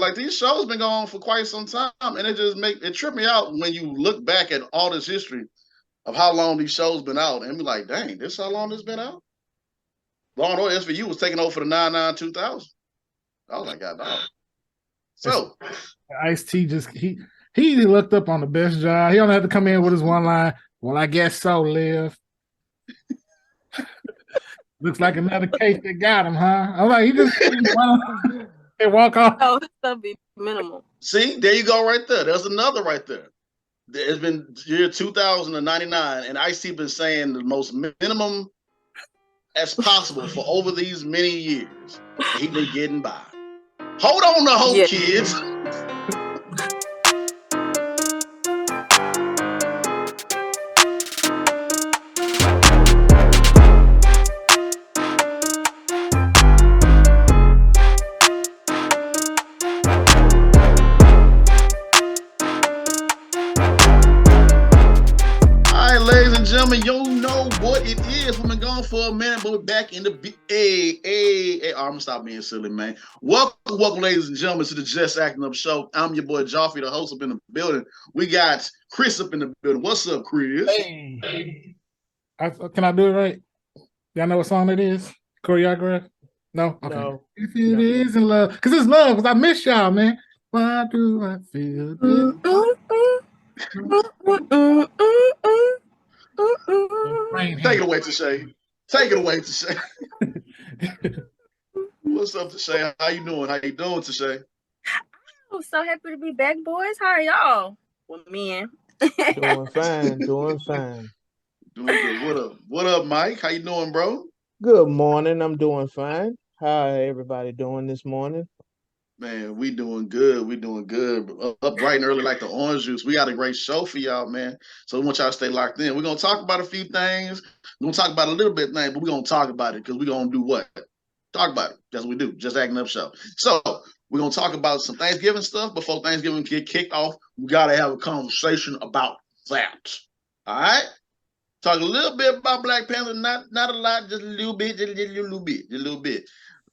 like these shows been going on for quite some time, and it trip me out when you look back at all this history of how long these shows been out, and be like, dang, this how long this been out? Law and Order SVU was taking over for the 99-2000. I was like, God, dog. So Ice-T he looked up on the best job. He only had to come in with his one line. Well, I guess so, Liv. Looks like another case that got him, huh? I'm like, he just and walk off. Oh, his stuff be minimal. See, there you go, right there. There's another right there. It's been year 2099, and Ice-T been saying the most minimum as possible for over these many years. He been getting by. Hold on to hope, kids. Gentlemen, you know what it is. We've been gone for a minute, but we're back in the I'm gonna stop being silly, man. Welcome, ladies and gentlemen, to the Just Acting Up Show. I'm your boy Joffrey, the host up in the building. We got Chris up in the building. What's up, Chris? Hey. Can I do it right? Y'all know what song it is? Choreograph? No? Okay. No. If it is in love. Because it's love, because I miss y'all, man. Why do I feel this? Take it away, Tashay. Take it away, Tashay. What's up, Tashay? How you doing? Tashay? I'm so happy to be back, boys. How are y'all? Well, men. Doing fine. Doing good. What up, Mike? How you doing, bro? Good morning. I'm doing fine. How everybody doing this morning? Man, we doing good. Up bright and early like the orange juice. We got a great show for y'all, man. So we want y'all to stay locked in. We're going to talk about a few things. We're going to talk about a little bit of things, but we're going to talk about it because we're going to do what? Talk about it. That's what we do. Just Acting Up Show. So we're going to talk about some Thanksgiving stuff. Before Thanksgiving get kicked off, we got to have a conversation about that. All right? Talk a little bit about Black Panther. Not a lot, just a little bit.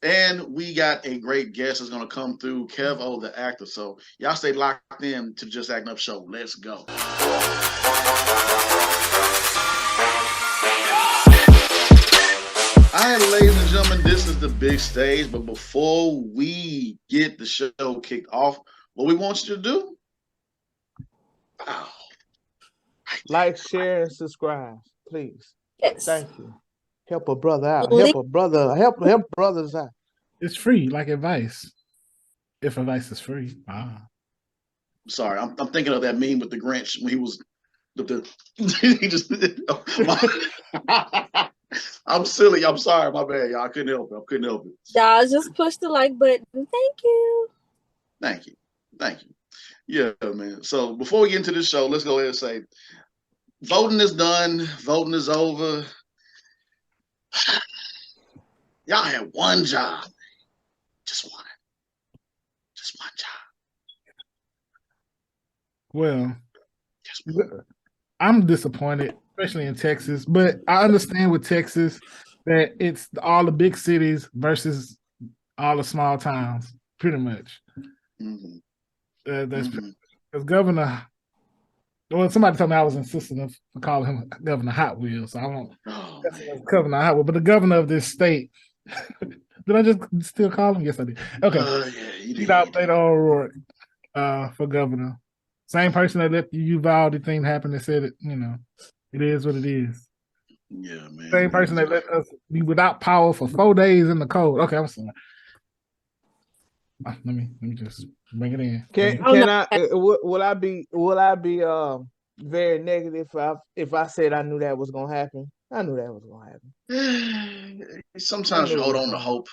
And we got a great guest that's going to come through, Kevo, the actor. So y'all stay locked in to Just Acting Up Show. Let's go. All right, ladies and gentlemen, this is the big stage. But before we get the show kicked off, what we want you to do? Like, share, and subscribe, please. Yes. Thank you. Help a brother out. Help brothers out. It's free, like advice. If advice is free. Sorry, I'm thinking of that meme with the Grinch when he was he just. I'm silly. I'm sorry. My bad, y'all. I couldn't help it. Y'all just push the like button. Thank you. Yeah, man. So before we get into this show, let's go ahead and say, voting is done. Voting is over. Y'all had one job. Just one job. Well, I'm disappointed, especially in Texas. But I understand with Texas that it's all the big cities versus all the small towns, pretty much. Mm-hmm. That's because Governor. Well, somebody told me I was insistent of calling him Governor Hot Wheels, so I won't. Governor Hot Wheels, but the governor of this state. Did I just still call him? Yes, I did. Okay. He outplayed O'Rourke for governor. Same person that let the Uvalde thing happen and said it, it is what it is. Yeah, man. Same person that let us be without power for 4 days in the cold. Okay, I'm sorry. Let me just bring it in. Can I? Will I be very negative if I said I knew that was gonna happen? I knew that was gonna happen. Sometimes you hold on to hope.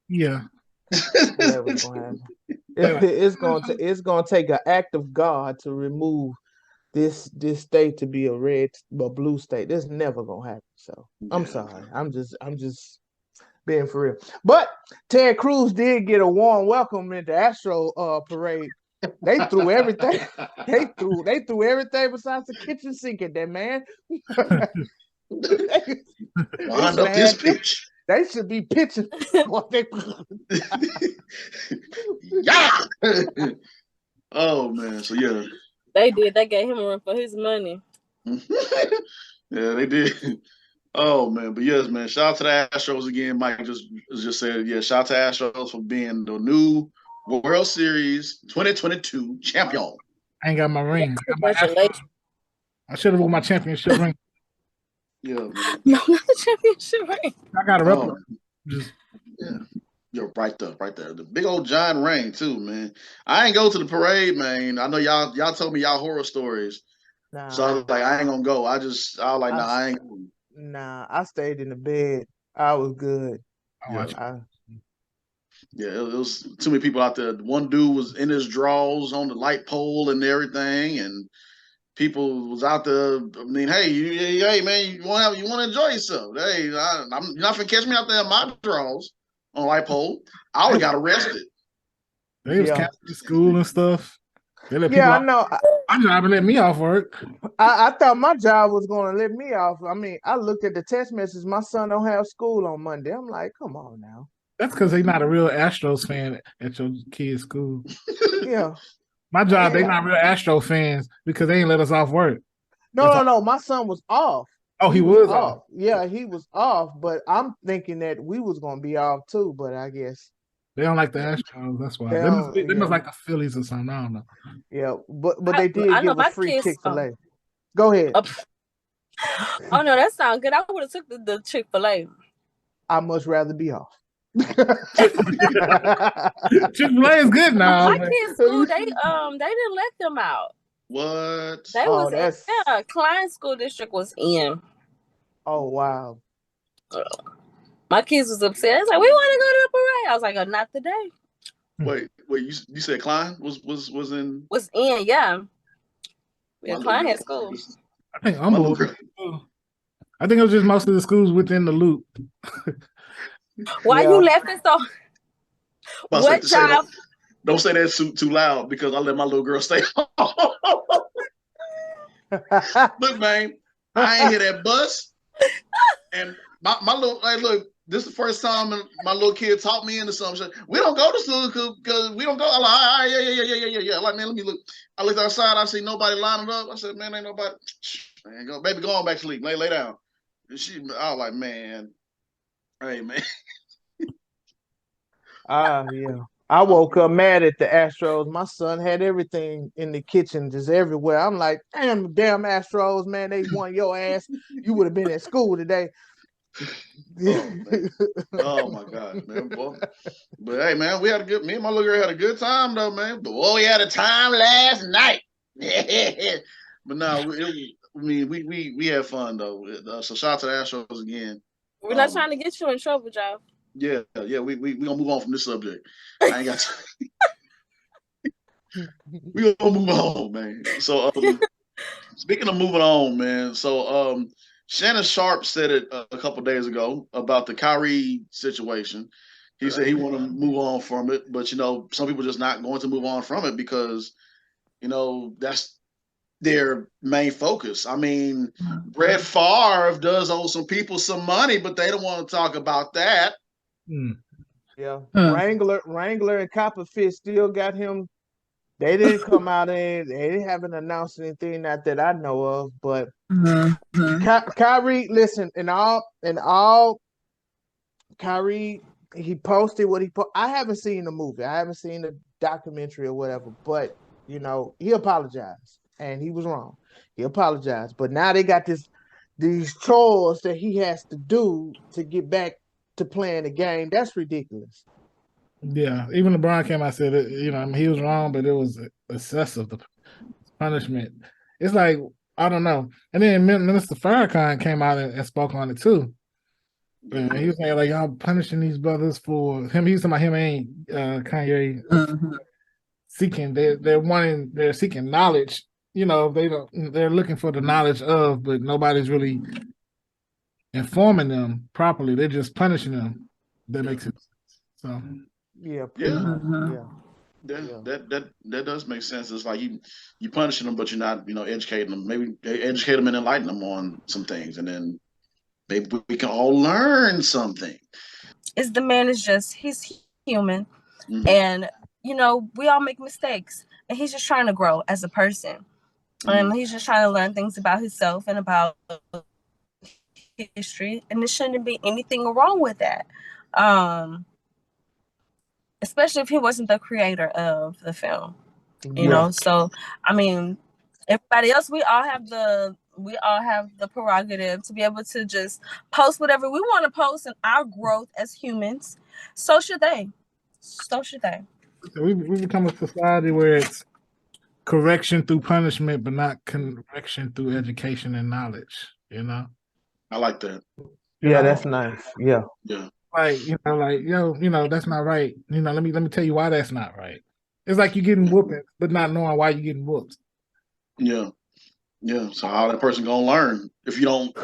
Yeah. That was gonna happen. It's gonna take an act of God to remove this state to be a blue state. This never gonna happen. So I'm sorry. I'm just being for real. But Ted Cruz did get a warm welcome in the Astro parade. They threw everything. They threw everything besides the kitchen sink at that man. Wind up this pitch. They should be pitching what they. Yeah. Oh man. So yeah. They did. They gave him a run for his money. Yeah, they did. Oh man, but yes, man. Shout out to the Astros again. Mike just said, yeah. Shout out to Astros for being the new World Series 2022 champion. I ain't got my ring. Congratulations. I should have won my championship ring. Yeah, man. No, not the championship ring. I got a replica. Just yeah. You're right there. The big old giant ring too, man. I ain't go to the parade, man. I know y'all told me y'all horror stories. Nah, so I was like, I ain't gonna go. I was like, nah, I ain't going. Nah, I stayed in the bed. I was good. Yeah, it was too many people out there. One dude was in his drawers on the light pole and everything, and people was out there. I mean, hey, man, you want to enjoy yourself? Hey, you're not gonna catch me out there in my drawers on light pole. I would have got arrested. They was canceling school and stuff. They let I know. My job let me off work. I thought my job was going to let me off. I mean, I looked at the text message. My son don't have school on Monday. I'm like, come on now. That's because they're not a real Astros fan at your kid's school. Yeah. My job, they not real Astro fans because they ain't let us off work. No. My son was off. Oh, he was off. Yeah, he was off. But I'm thinking that we was going to be off too. But I guess they don't like the Astros. That's why. They must like the Phillies or something. I don't know. Yeah, but they did give us free Chick-fil-A. Go ahead. Oh no, that sounds good. I would have took the Chick-fil-A. I'd much rather be off. Chick-fil-A is good now. My kids' school, they didn't let them out. What? They was Klein School District was in. Oh wow. My kids was upset. It's like, we want to go to the parade. I was like, not today. Wait, you said Klein was in? Was in, yeah. Klein had schools. I think I think it was just most of the schools within the loop. Why you laughing so? What job? Don't say that too loud because I let my little girl stay home. Look, man, I ain't hear that bus. And my little, hey, look, this is the first time my little kid taught me into something. We don't go to school because we don't go. I'm like, yeah. Like, man, let me look. I looked outside. I see nobody lining up. I said, man, ain't nobody. Man, baby, go on back to sleep. Lay down. And I was like, man, hey, man. Yeah. I woke up mad at the Astros. My son had everything in the kitchen, just everywhere. I'm like, damn Astros, man, they won your ass. You would have been at school today. Oh my God, man. Boy. But hey, man, me and my little girl had a good time though, man. But we had a time last night. But no, we had fun though. So shout out to the Astros again. We're not trying to get you in trouble, Joe. Yeah. We gonna move on from this subject. I ain't got to. We gonna move on, man. So speaking of moving on, man. So Shannon Sharp said it a couple days ago about the Kyrie situation. He said he want to move on from it, but some people just not going to move on from it because that's their main focus. I mean, Brett Favre does owe some people some money, but they don't want to talk about that. Yeah, Wrangler and Copperfish still got him. They didn't come out and they haven't announced anything, not that I know of. But Kyrie, listen, in all, Kyrie, he posted what he posted. I haven't seen the movie. I haven't seen the documentary or whatever. But he apologized and he was wrong. He apologized. But now they got these chores that he has to do to get back to playing the game. That's ridiculous. Yeah, even LeBron came out and said it, he was wrong, but it was excessive, the punishment. It's like, I don't know. And then Minister Farrakhan came out and spoke on it too. And he was saying, like, y'all punishing these brothers for him. He was talking about him ain't Kanye seeking. They're seeking knowledge. They're looking for the knowledge of, but nobody's really informing them properly. They're just punishing them. That makes sense. So that does make sense. It's like you punishing them, but you're not educating them. Maybe educate them and enlighten them on some things, and then maybe we can all learn something. The man is he's human, Mm-hmm. and we all make mistakes, and he's just trying to grow as a person. Mm-hmm. He's just trying to learn things about himself and about history, and there shouldn't be anything wrong with that. Especially if he wasn't the creator of the film, So, I mean, everybody else, we all have the prerogative to be able to just post whatever we want to post in our growth as humans. So should they. So we become a society where it's correction through punishment, but not correction through education and knowledge. I like that. That's nice. Yeah. Like, that's not right. Let me tell you why that's not right. It's like you're getting whooping, but not knowing why you're getting whooped. Yeah. Yeah. So how that person gonna learn if you don't?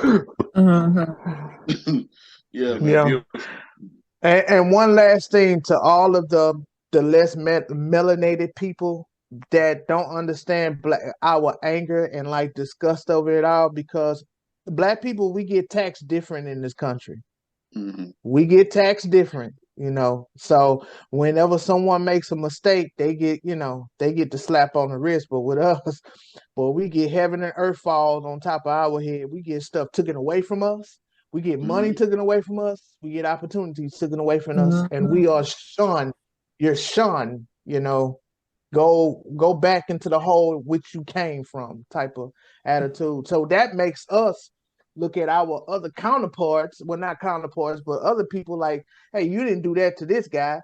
Yeah. Man, and one last thing to all of the less melanated people that don't understand our anger and like disgust over it all, because Black people, we get taxed different in this country. Mm-hmm. We get taxed different, so whenever someone makes a mistake, they get the slap on the wrist. But with us, we get heaven and earth falls on top of our head. We get stuff taken away from us. We get money taken away from us. We get opportunities taken away from us, and we are shunned. You're shunned. Go back into the hole which you came from, type of attitude. So that makes us look at our other counterparts, well, not counterparts, but other people like, hey, you didn't do that to this guy.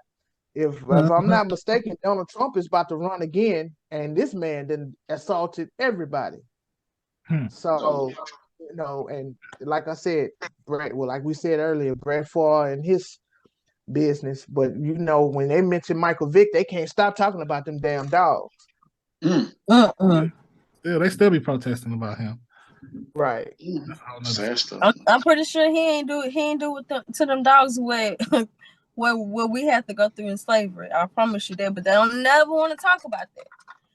If I'm not mistaken, Donald Trump is about to run again, and this man then assaulted everybody. So, and like I said, like we said earlier, Brett Favre and his business, but when they mention Michael Vick, they can't stop talking about them damn dogs. They still be protesting about him. Right. I'm pretty sure he ain't do to them dogs what we had to go through in slavery. I promise you that, but they don't never want to talk about that.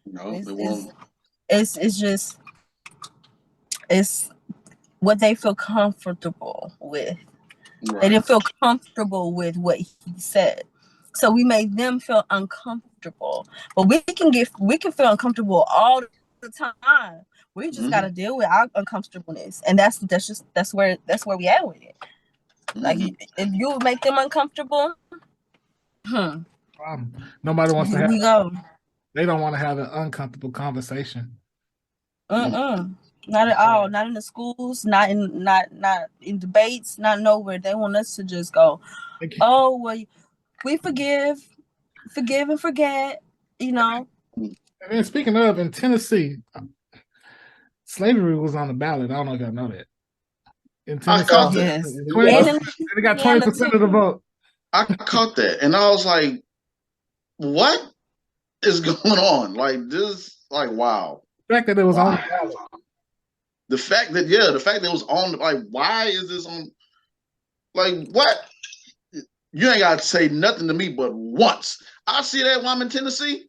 No, they won't. It's just what they feel comfortable with. Right. They didn't feel comfortable with what he said, so we made them feel uncomfortable. But we can feel uncomfortable all the time. We just got to deal with our uncomfortableness, and that's where we at with it. Like, if you make them uncomfortable, nobody wants to have. They don't want to have an uncomfortable conversation. Not at all. Not in the schools. Not in debates. Not nowhere. They want us to just go, oh well, we forgive and forget. And speaking of, in Tennessee, slavery was on the ballot. I don't know if y'all know that. In Tennessee, I caught that. They got 20% of the vote. I caught that, and I was like, "What is going on? Like this? Like wow." The fact that it was on the ballot. The fact that it was on. Like, why is this on? Like, what? You ain't got to say nothing to me, but once I see that while I'm in Tennessee.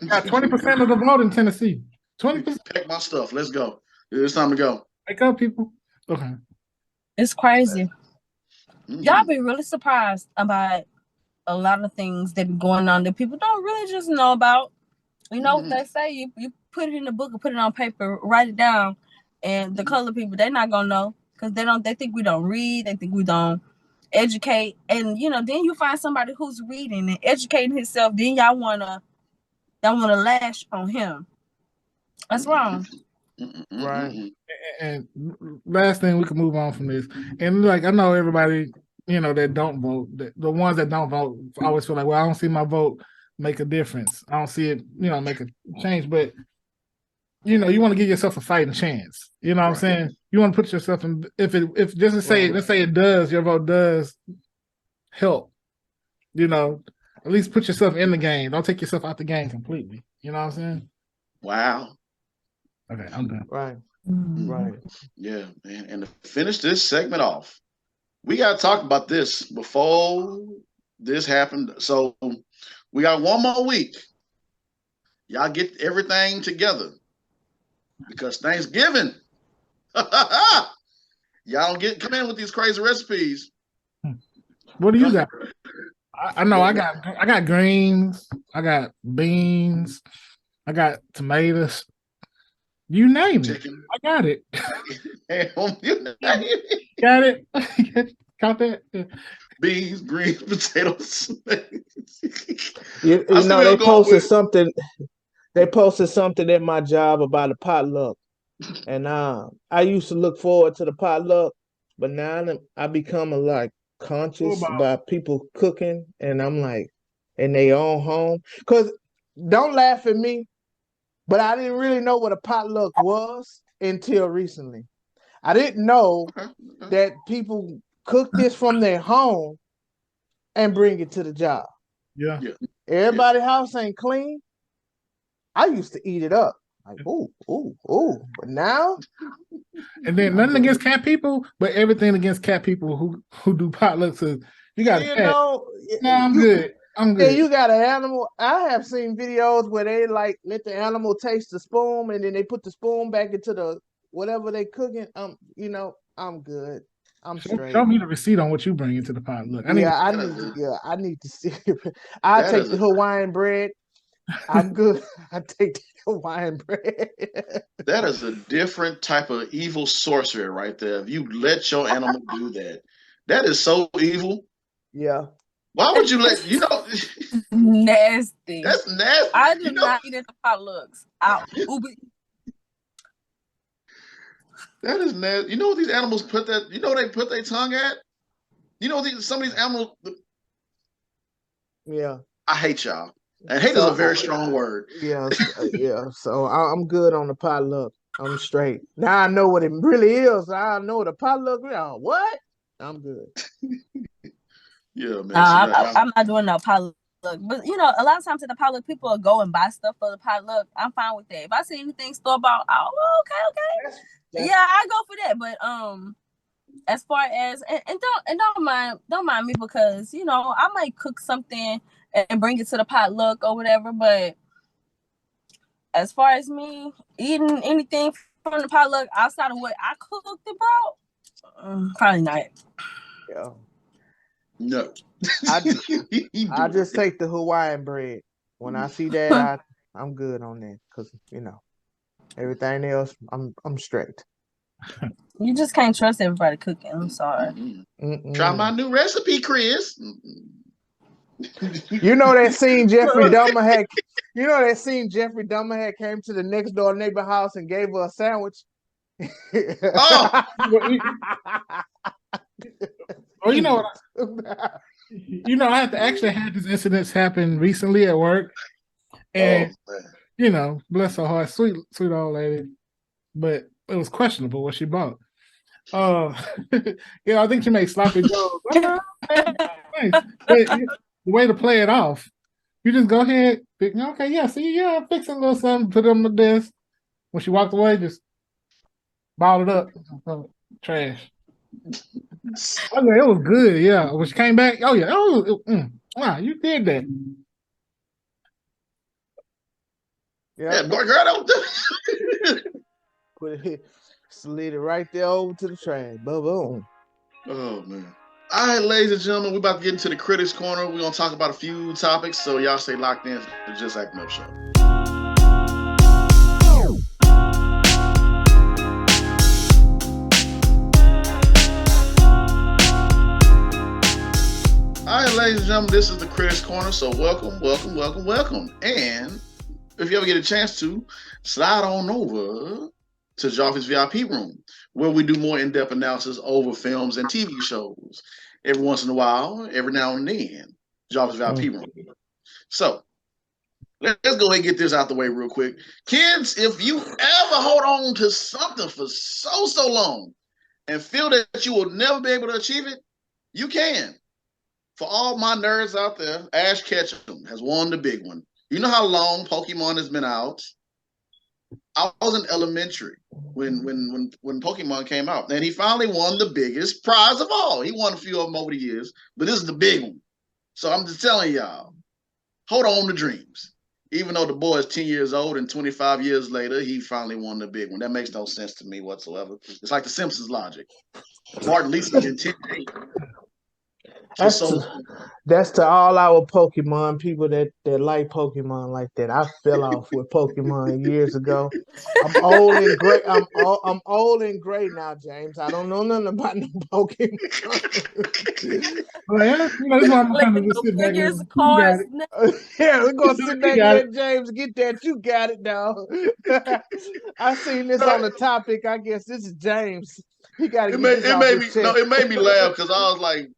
Got 20% of the vote in Tennessee. 20%. Pack my stuff. Let's go. It's time to go. Wake up, people. Okay. It's crazy. Y'all be really surprised about a lot of things that be going on that people don't really just know about. What they say, you put it in the book or put it on paper, write it down, and the color people, they're not gonna know because they think we don't read, they think we don't educate, and then you find somebody who's reading and educating himself, then y'all wanna lash on him. That's wrong. Right. And last thing, we can move on from this. And like, I know everybody, that don't vote, the ones that don't vote always feel like, well, I don't see my vote make a difference. I don't see it, make a change. But you want to give yourself a fighting chance. You know what I'm saying? You want to put yourself in. If just to say, let's say it does, your vote does help. At least put yourself in the game. Don't take yourself out the game completely. You know what I'm saying? Wow. Okay, I'm done. Right. Yeah, man. And to finish this segment off, we got to talk about this before this happened. So we got one more week. Y'all get everything together because Thanksgiving Y'all don't come in with these crazy recipes. What do you got? I know I got greens, I got beans, I got tomatoes. You name it. Chicken. I got it. You name it. Got it. Got that. Beans, greens, potatoes. You know, they posted something. They posted something at my job about a potluck, and I used to look forward to the potluck, but now I become like conscious about people cooking, and I'm like, in their own home. Cause don't laugh at me, but I didn't really know what a potluck was until recently. I didn't know that people cook this from their home and bring it to the job. Yeah. Everybody's house ain't clean. I used to eat it up. Like, ooh. But now, and then nothing against cat people, but everything against cat people who do potlucks. You got a cat. No, I'm good. I'm good. Yeah, you got an animal. I have seen videos where they like let the animal taste the spoon, and then they put the spoon back into the whatever they cooking. I'm good. I'm straight. Show me the receipt on what you bring into the potluck. I need to see. I take the Hawaiian bread. I'm good. I take the Hawaiian bread. That is a different type of evil sorcery right there. If you let your animal do that, that is so evil. Yeah. Why would you let nasty? That's nasty. I do not eat at the potlucks. That is nasty. You know what these animals put that? You know what they put their tongue at? You know some of these animals. Yeah. I hate y'all. And hate is a very strong word. Yeah. So I'm good on the potluck. I'm straight. Now I know what it really is. I know the potluck. What? I'm good. Yeah, man. I'm not doing no potluck. But a lot of times at the potluck, people will go and buy stuff for the potluck. I'm fine with that. If I see anything store bought, okay. Yeah, I go for that. But as far as and don't mind me because I might cook something and bring it to the potluck or whatever. But as far as me eating anything from the potluck outside of what I cooked it, bro, probably not. Yeah. No. I just take the Hawaiian bread. When I see that, I'm good on that because everything else I'm straight. You just can't trust everybody cooking. I'm sorry. Try my new recipe, Chris. You know that scene Jeffrey Dahmer had. You know that scene Jeffrey Dahmer had came to the next door neighbor house and gave her a sandwich. Oh, you know what? I have to actually had this incident happen recently at work, and bless her heart, sweet old lady, but it was questionable what she bought. I think she made sloppy joes. Nice. But the way to play it off, you just go ahead, I'm fixing a little something, put it on the desk. When she walked away, just balled it up, trash. Okay, it was good. Yeah, when she came back, wow, you did that. Yeah, boy, girl, don't do it. Put it, slid it right there over to the trash. Boom. Oh man. All right, ladies and gentlemen, we're about to get into the Critics Corner. We're gonna talk about a few topics, so y'all stay locked in for the Just Acting Up Show. All right, ladies and gentlemen, this is the Critics Corner, so welcome. And if you ever get a chance to, slide on over to Joffrey's VIP room, where we do more in-depth analysis over films and TV shows. Every once in a while, every now and then, Joffrey's VIP room. So, let's go ahead and get this out the way real quick. Kids, if you ever hold on to something for so long and feel that you will never be able to achieve it, you can. For all my nerds out there, Ash Ketchum has won the big one. You know how long Pokemon has been out? I was in elementary when Pokemon came out, and he finally won the biggest prize of all. He won a few of them over the years, but this is the big one. So I'm just telling y'all, hold on to dreams. Even though the boy is 10 years old and 25 years later, he finally won the big one. That makes no sense to me whatsoever. It's like the Simpsons logic. Martin Lisa in 10 days. That's to all our Pokemon people that like Pokemon like that. I fell off with Pokemon years ago. I'm old and gray. I'm old and gray now, James. I don't know nothing about no Pokemon. Well, yeah, that's why I'm kind of just sit back and yeah, we're gonna sit back and let James get that. You got it, dog. I seen this on the topic. I guess this is James. He got to get this off his chest. It made me laugh because I was like,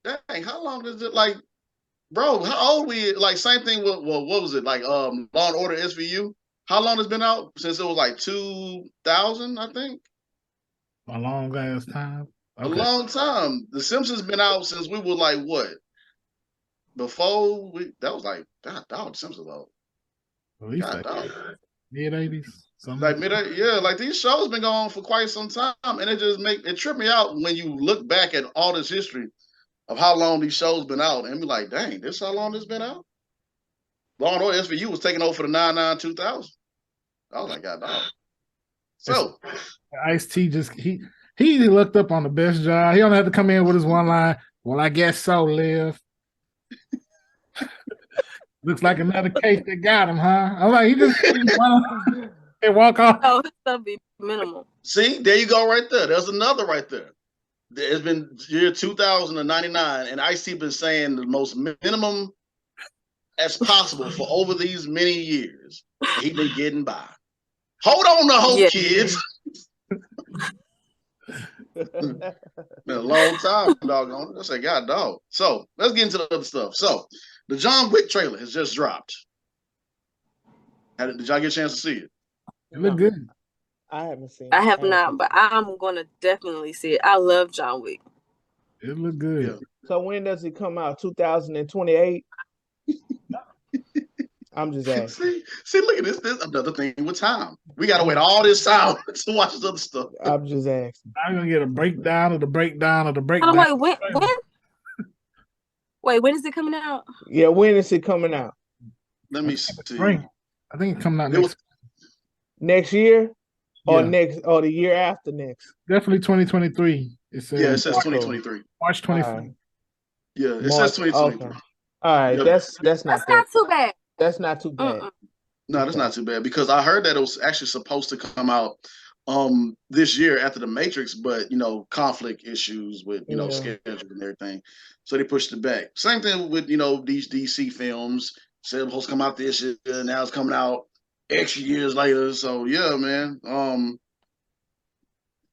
dang, how long does it like, bro? How old we? Like, same thing with what was it like? Law and Order SVU. How long it's been out since it was like 2000, I think. A long ass time. Okay. A long time. The Simpsons been out since we were like what? Before we that was like God dog. The Simpsons though. God dog. Mid-80s. Like like these shows been going on for quite some time, and it tripped me out when you look back at all this history of how long these shows been out, and be like, dang, this how long this been out? Law and Order SVU was taking over for the 99-2000. I was like, God dog. So Ice-T he looked up on the best job. He only had to come in with his one line. Well, I guess so, Liv. Looks like another case that got him, huh? I'm like, he just and walk off. Oh, his stuff be minimal. See, there you go, right there. There's another right there. It's been year 2099, and Ice-T been saying the most minimum as possible for over these many years. He been getting by. Hold on to hope, kids. Been a long time, doggone it. I say, God, dog. So let's get into the other stuff. So the John Wick trailer has just dropped. Did y'all get a chance to see it? It looked good. I haven't seen it. I have not, but I'm gonna definitely see it. I love John Wick. It looked good. Yeah. So when does it come out? 2028? I'm just asking. See, look at this. This another thing with time. We gotta wait all this time to watch this other stuff. I'm just asking. I'm gonna get a breakdown of the breakdown of the breakdown. Oh, wait, when is it coming out? Yeah, when is it coming out? Let me see. Spring. I think it's coming out next year, or the year after next. Definitely 2023. It says 2023. March 24th. Yeah, it says 2023. Okay. All right, that's not too bad. That's not too bad. No, that's not too bad because I heard that it was actually supposed to come out this year after the Matrix, but conflict issues with schedule and everything, so they pushed it back. Same thing with these DC films. Said it was supposed to come out this year, now it's coming out extra years later. So yeah, man.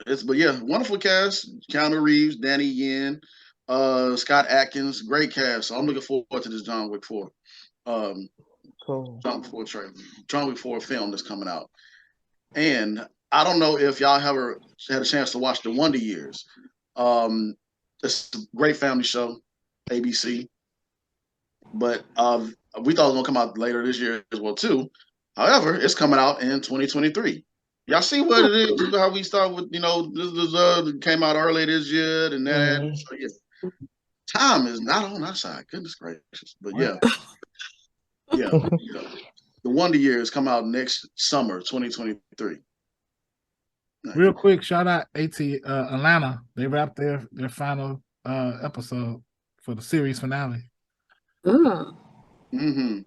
Wonderful cast: Keanu Reeves, Danny Yen, Scott Adkins, great cast. So I'm looking forward to this John Wick 4. Cool. John Wick 4 film that's coming out. And I don't know if y'all ever had a chance to watch The Wonder Years. It's a great family show, ABC. But we thought it was going to come out later this year as well, too. However, it's coming out in 2023. Y'all see what it is, how we start with, this came out early this year and that. Mm-hmm. So, yeah. Time is not on our side. Goodness gracious. But, yeah. Yeah. The Wonder Years come out next summer, 2023. Real quick, shout out Atlanta. They wrapped their final episode for the series finale. Mm-hmm.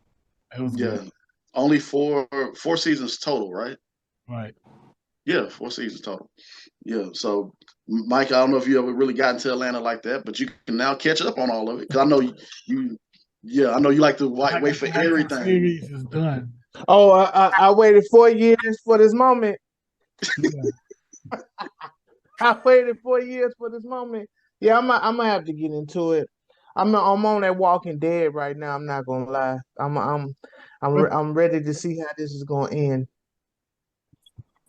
It was good. Only four seasons total, right? Right. Yeah, 4 seasons total. Yeah. So, Mike, I don't know if you ever really got into Atlanta like that, but you can now catch up on all of it because I know you. Yeah, I know you like to wait for everything. Series is done. Oh, I waited 4 years for this moment. Yeah. I waited 4 years for this moment. Yeah, I'm gonna have to get into it. I'm on that Walking Dead right now. I'm not gonna lie. I'm ready to see how this is gonna end.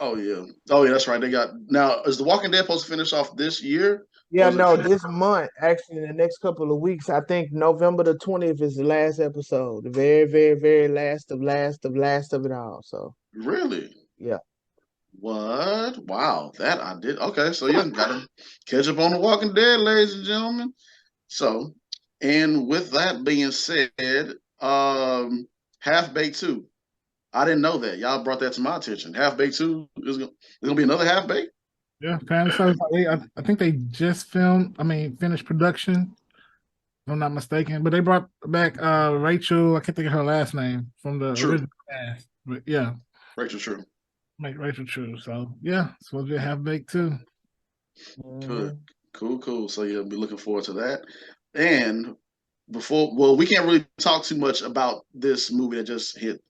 Oh yeah, that's right. They got now. Is The Walking Dead supposed to finish off this year? Yeah, no, this month. Actually, in the next couple of weeks, I think November the 20th is the last episode. The very, very, very last of it all. So really, yeah. What? Wow, that I did. Okay, so you gotta catch up on The Walking Dead, ladies and gentlemen. So, and with that being said, Half Baked 2. I didn't know that. Y'all brought that to my attention. Half Baked 2 is gonna be another Half Baked. Yeah, apparently so. I think they just finished production. If I'm not mistaken, but they brought back Rachel. I can't think of her last name from the True. original cast. But yeah, Rachel True. make Rachel True. So yeah, supposed to have baked too. Good. Cool. So you'll be looking forward to that. And we can't really talk too much about this movie that just hit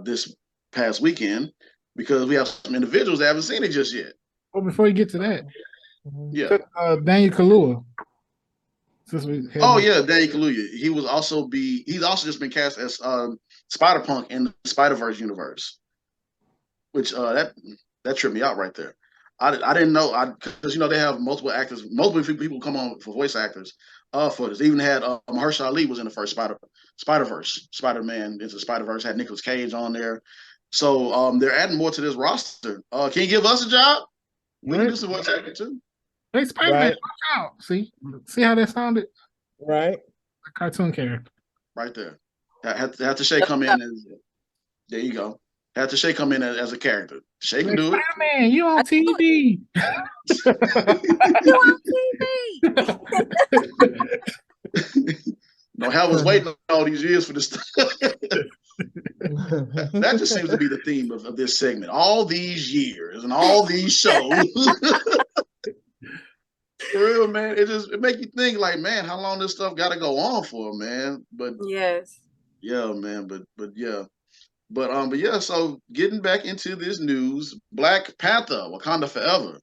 this past weekend because we have some individuals that haven't seen it just yet. Well, before you get to that, Yeah. Daniel Kaluuya. Yeah, Daniel Kaluuya. He's also just been cast as Spider-Punk in the Spider-Verse universe, which that tripped me out right there. I didn't know because they have multiple actors, multiple people come on for voice actors for this. They even had Mahershala Ali was in the first Spider-Verse, Spider-Man into Spider-Verse, had Nicolas Cage on there. So they're adding more to this roster. Can you give us a job? We can do some voice acting too. Hey, Spider-Man, watch out. See how that sounded? Right. A cartoon character. Right there. Have to Shay come in there you go. Have to Shay come in as a character. Shay can do it. Spider-Man, you on TV. You on TV. No, hell was waiting all these years for this stuff. That just seems to be the theme of this segment. All these years and all these shows. For real, man. It make you think like, man, how long this stuff got to go on for, man. But yes, yeah, man. But yeah. But yeah, so getting back into this news, Black Panther, Wakanda Forever.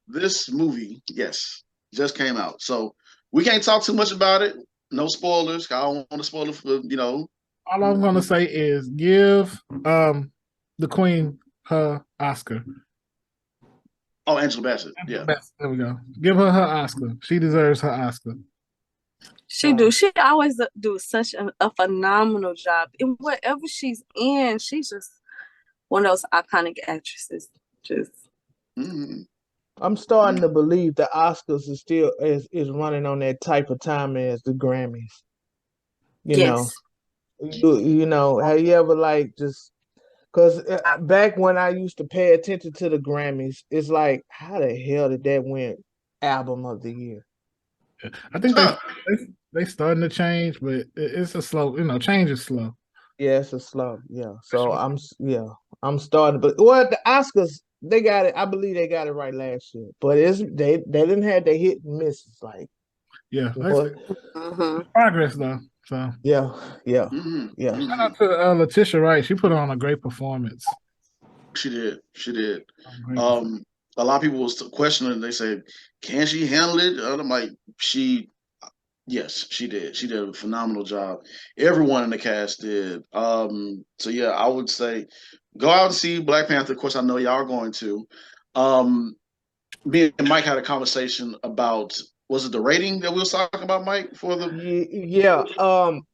This movie, yes, just came out. So we can't talk too much about it. No spoilers. I don't want to spoil it for, All I'm gonna say is give the Queen her Oscar. Oh, Angela Bassett. Yeah. There we go. Give her Oscar. She deserves her Oscar. she do. She always do such a phenomenal job in whatever she's in. She's just one of those iconic actresses. Just. Mm-hmm. I'm starting to believe the Oscars is still is running on that type of time as the Grammys. Yes. You know, have you ever just because back when I used to pay attention to the Grammys, it's like, how the hell did that win Album of the Year? I think they starting to change, but it's a slow. Change is slow. Yeah, it's a slow. Yeah, so I'm starting, but the Oscars they got it. I believe they got it right last year, but they didn't have the hit and misses Progress though. So yeah. Shout out to Letitia Wright. She put on a great performance. She did. A lot of people was questioning. They said, "Can she handle it?" I'm like, yes, she did. She did a phenomenal job. Everyone in the cast did. So yeah, I would say go out and see Black Panther. Of course, I know y'all are going to. Me and Mike had a conversation about, was it the rating that we were talking about, Mike? For the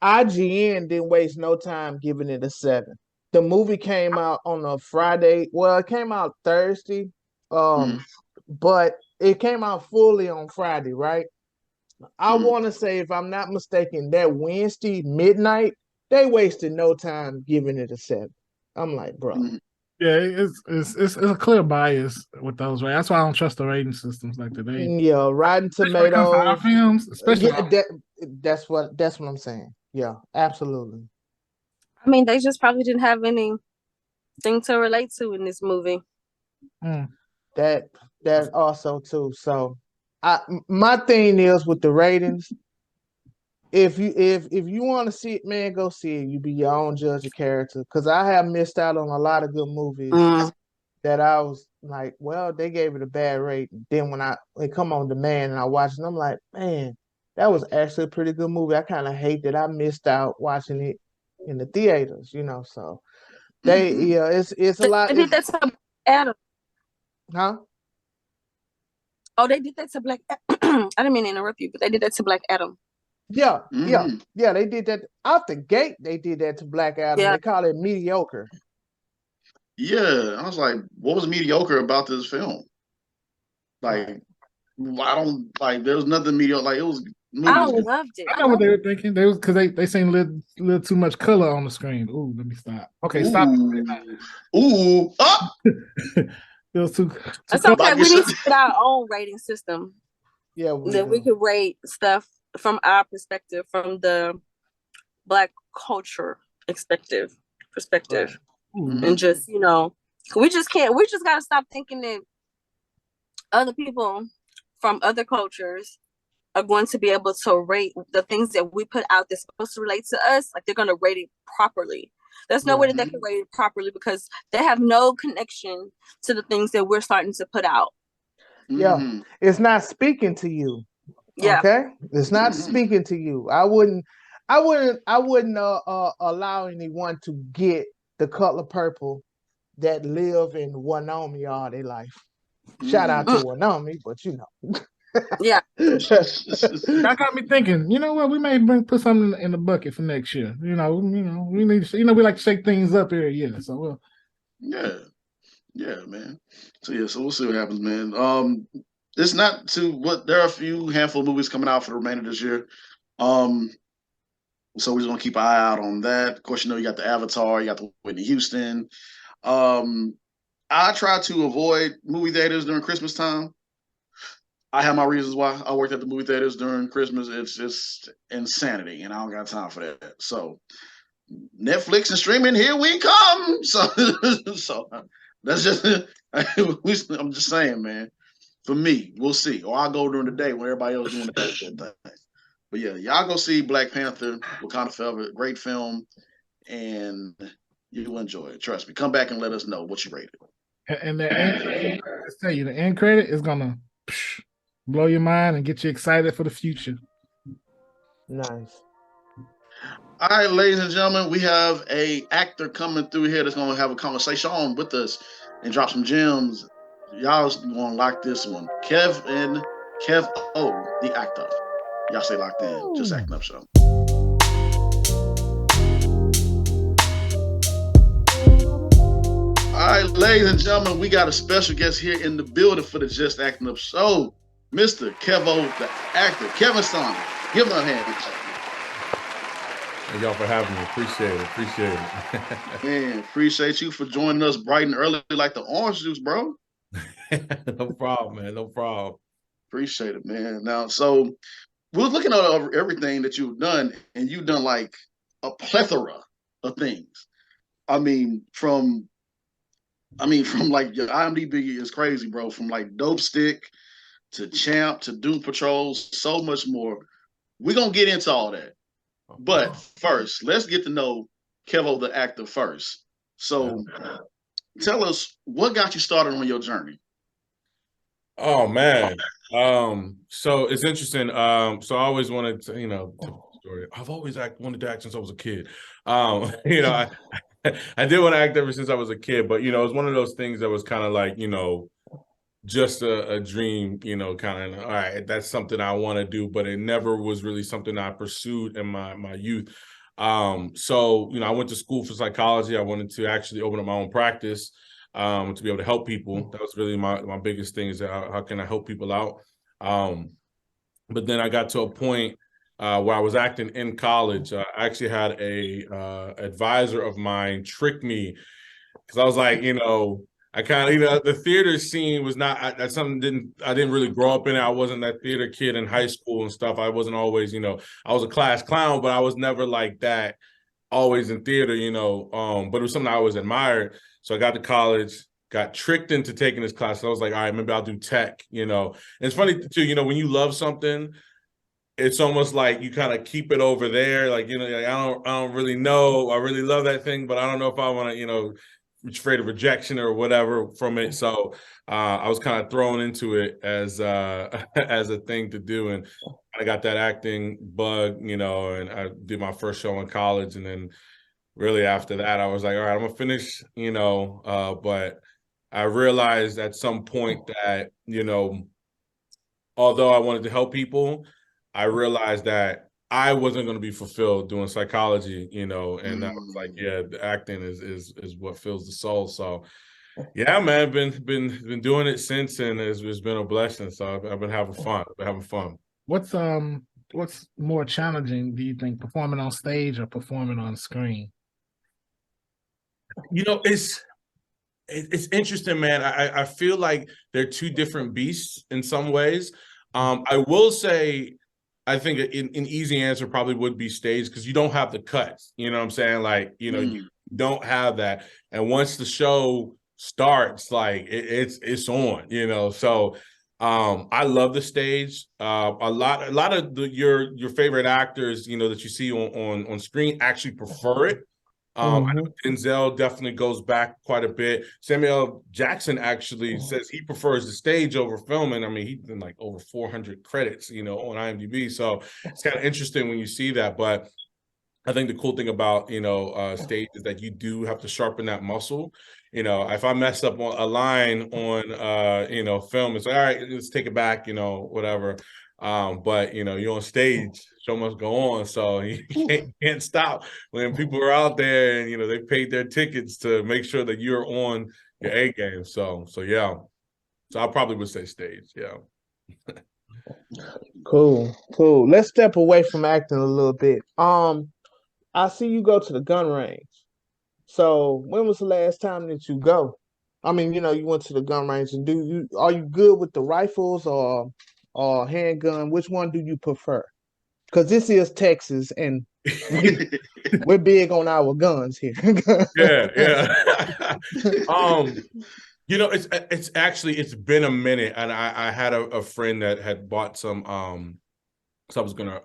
IGN didn't waste no time giving it a 7. The movie came out on a Friday. Well, it came out Thursday, but it came out fully on Friday, right? I want to say, if I'm not mistaken, that Wednesday midnight, they wasted no time giving it a 7. I'm like, bro. Yeah, it's a clear bias with those, right? That's why I don't trust the rating systems like today. Yeah, Rotten Tomatoes films, especially. Yeah, that's what I'm saying. Yeah, absolutely. I mean, they just probably didn't have anything to relate to in this movie. That also too. So, my thing is with the ratings. If you want to see it, man, go see it. You be your own judge of character. Because I have missed out on a lot of good movies that I was like, well, they gave it a bad rating. Then when they come on demand and I watch it, I'm like, man, that was actually a pretty good movie. I kind of hate that I missed out watching it in the theaters, So it's a lot. They did that to Adam. Huh? Oh, they did that to Black. I didn't mean to interrupt you, but they did that to Black Adam. Yeah, they did that out the gate. They did that to Black Adam. Yeah. They call it mediocre. Yeah, I was like, what was mediocre about this film? Like, I don't like. There was nothing mediocre. Like, it was. I loved it. I know what they were thinking. They was because they seen a little too much color on the screen. Ooh, let me stop. Okay, stop. Ooh, It was too It's okay. Like We you need said. to get our own rating system Yeah, that we could rate stuff from our perspective, from the Black culture perspective, Right. and just we just can't. We just gotta stop thinking that other people from other cultures are going to be able to rate the things that we put out that's supposed to relate to us, like they're going to rate it properly. There's no way that they can rate it properly because they have no connection to the things that we're starting to put out. Yeah, it's not speaking to you. Yeah. Okay, it's not speaking to you. I wouldn't allow anyone to get the color purple that live in Wyoming all their life. Shout out to Wyoming, but Yeah. That got me thinking. You know what? We may put something in the bucket for next year. We need to. We like to shake things up every year. So yeah, man. So we'll see what happens, man. It's not too what there are a few handful of movies coming out for the remainder of this year. So we're just gonna keep an eye out on that. Of course, you got the Avatar, you got the Whitney Houston. I try to avoid movie theaters during Christmas time. I have my reasons why. I worked at the movie theaters during Christmas. It's just insanity, and I don't got time for that. So Netflix and streaming, here we come. So that's just I'm just saying, man. For me, we'll see. Or I'll go during the day when everybody else doing that thing. But yeah, y'all go see Black Panther, Wakanda Forever, great film, and you will enjoy it. Trust me. Come back and let us know what you rated. And the end credit, I tell you, the end credit is gonna blow your mind and get you excited for the future. Nice. All right, ladies and gentlemen, we have a actor coming through here that's going to have a conversation with us and drop some gems. Y'all going to like this one. Kev O, the actor. Y'all stay locked in. Just Acting Up Show. All right, ladies and gentlemen, we got a special guest here in the building for the Just Acting Up Show, Mr. Kevo, the actor, Kevin Saunders. Give him a hand. Thank y'all for having me. Appreciate it. Man, appreciate you for joining us bright and early like the orange juice, bro. No problem, man. No problem. Appreciate it, man. Now, so we was looking at everything that you've done, and you've done like a plethora of things. From like your IMDb is crazy, bro. From like Dope Stick to Champ to Doom Patrol, so much more. We're gonna get into all that. But first, let's get to know Kevo the actor first. So tell us what got you started on your journey. Oh man. So it's interesting. So I always wanted to, tell the story. I've always wanted to act since I was a kid. I did want to act ever since I was a kid, but it's one of those things that was kind of like, just a dream, kind of, all right, that's something I want to do, but it never was really something I pursued in my youth. So, I went to school for psychology. I wanted to actually open up my own practice, to be able to help people. That was really my biggest thing, is how can I help people out? But then I got to a point where I was acting in college. I actually had a advisor of mine trick me, because I was like, I kind of, the theater scene was not, that's something I didn't really grow up in it. I wasn't that theater kid in high school and stuff. I wasn't always, I was a class clown, but I was never like that, always in theater, but it was something I always admired. So I got to college, got tricked into taking this class. So I was like, all right, maybe I'll do tech, And it's funny too, when you love something, it's almost like you kind of keep it over there. Like, like, I don't really know. I really love that thing, but I don't know if I want to, afraid of rejection or whatever from it. So I was kind of thrown into it as as a thing to do, and I got that acting bug, and I did my first show in college, and then really after that I was like, all right, I'm gonna finish, but I realized at some point that, although I wanted to help people, I realized that I wasn't going to be fulfilled doing psychology, and I was like, yeah, the acting is what fills the soul. So, yeah, man, been doing it since, and it's been a blessing. So I've been having fun. What's more challenging, do you think, performing on stage or performing on screen? It's interesting, man. I feel like they're two different beasts in some ways. I will say, I think an easy answer probably would be stage, because you don't have the cuts. You know what I'm saying? Like, you don't have that. And once the show starts, like it's on. So I love the stage. A lot of your favorite actors, that you see on screen actually prefer it. I know Denzel definitely goes back quite a bit. Samuel Jackson actually says he prefers the stage over film, and I mean, he's been like over 400 credits, on IMDb. So it's kind of interesting when you see that. But I think the cool thing about stage is that you do have to sharpen that muscle. If I mess up on a line on film, it's like, all right, let's take it back, whatever. But you're on stage, show must go on, so you can't stop when people are out there and they paid their tickets to make sure that you're on your A game. So yeah, so I probably would say stage. Yeah. Cool. Let's step away from acting a little bit. I see you go to the gun range. So when was the last time that you go? I mean, you went to the gun range, and are you good with the rifles or handgun? Which one do you prefer? Because this is Texas, and we're big on our guns here. Yeah. It's been a minute, and I had a friend that had bought some so I was gonna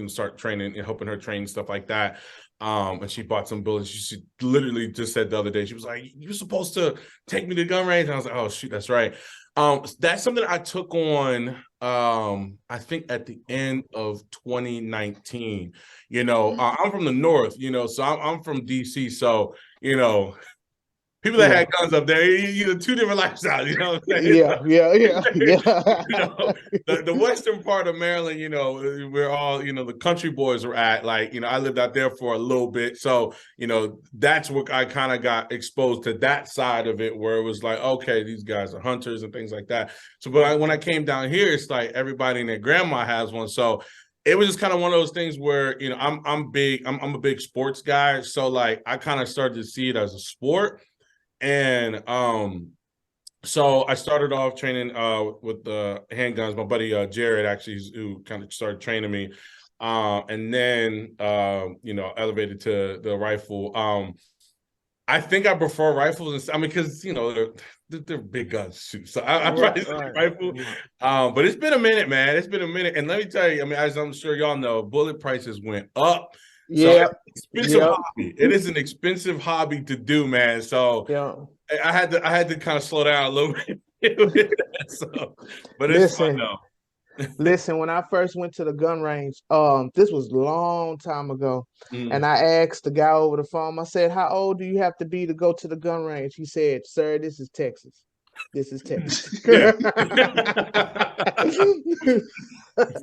start training and helping her train stuff like that. And she bought some bullets. She literally just said the other day, she was like, "You're supposed to take me to gun range." And I was like, "Oh shoot, that's right." That's something I took on. I think at the end of 2019. I'm from the north. So I'm from DC. So people that had guns up there, two different lifestyles, you know what I'm saying? Yeah. The western part of Maryland, we're all, the country boys are at. Like, I lived out there for a little bit. So, that's what I kind of got exposed to, that side of it, where it was like, okay, these guys are hunters and things like that. So, but when I came down here, it's like everybody and their grandma has one. So it was just kind of one of those things where, I'm a big sports guy. So like, I kind of started to see it as a sport. And so I started off training with the handguns. My buddy Jared actually, who kind of started training me, and then elevated to the rifle. I think I prefer rifles. Because they're big guns too. So I probably say rifle. But it's been a minute, man. It's been a minute, and let me tell you, as I'm sure y'all know, bullet prices went up. Yeah, so expensive hobby. It is an expensive hobby to do, man. So I had to kind of slow down a little bit. But it's fun though. Listen, when I first went to the gun range, this was a long time ago, and I asked the guy over the phone. I said, "How old do you have to be to go to the gun range?" He said, "Sir, this is Texas. This is Texas."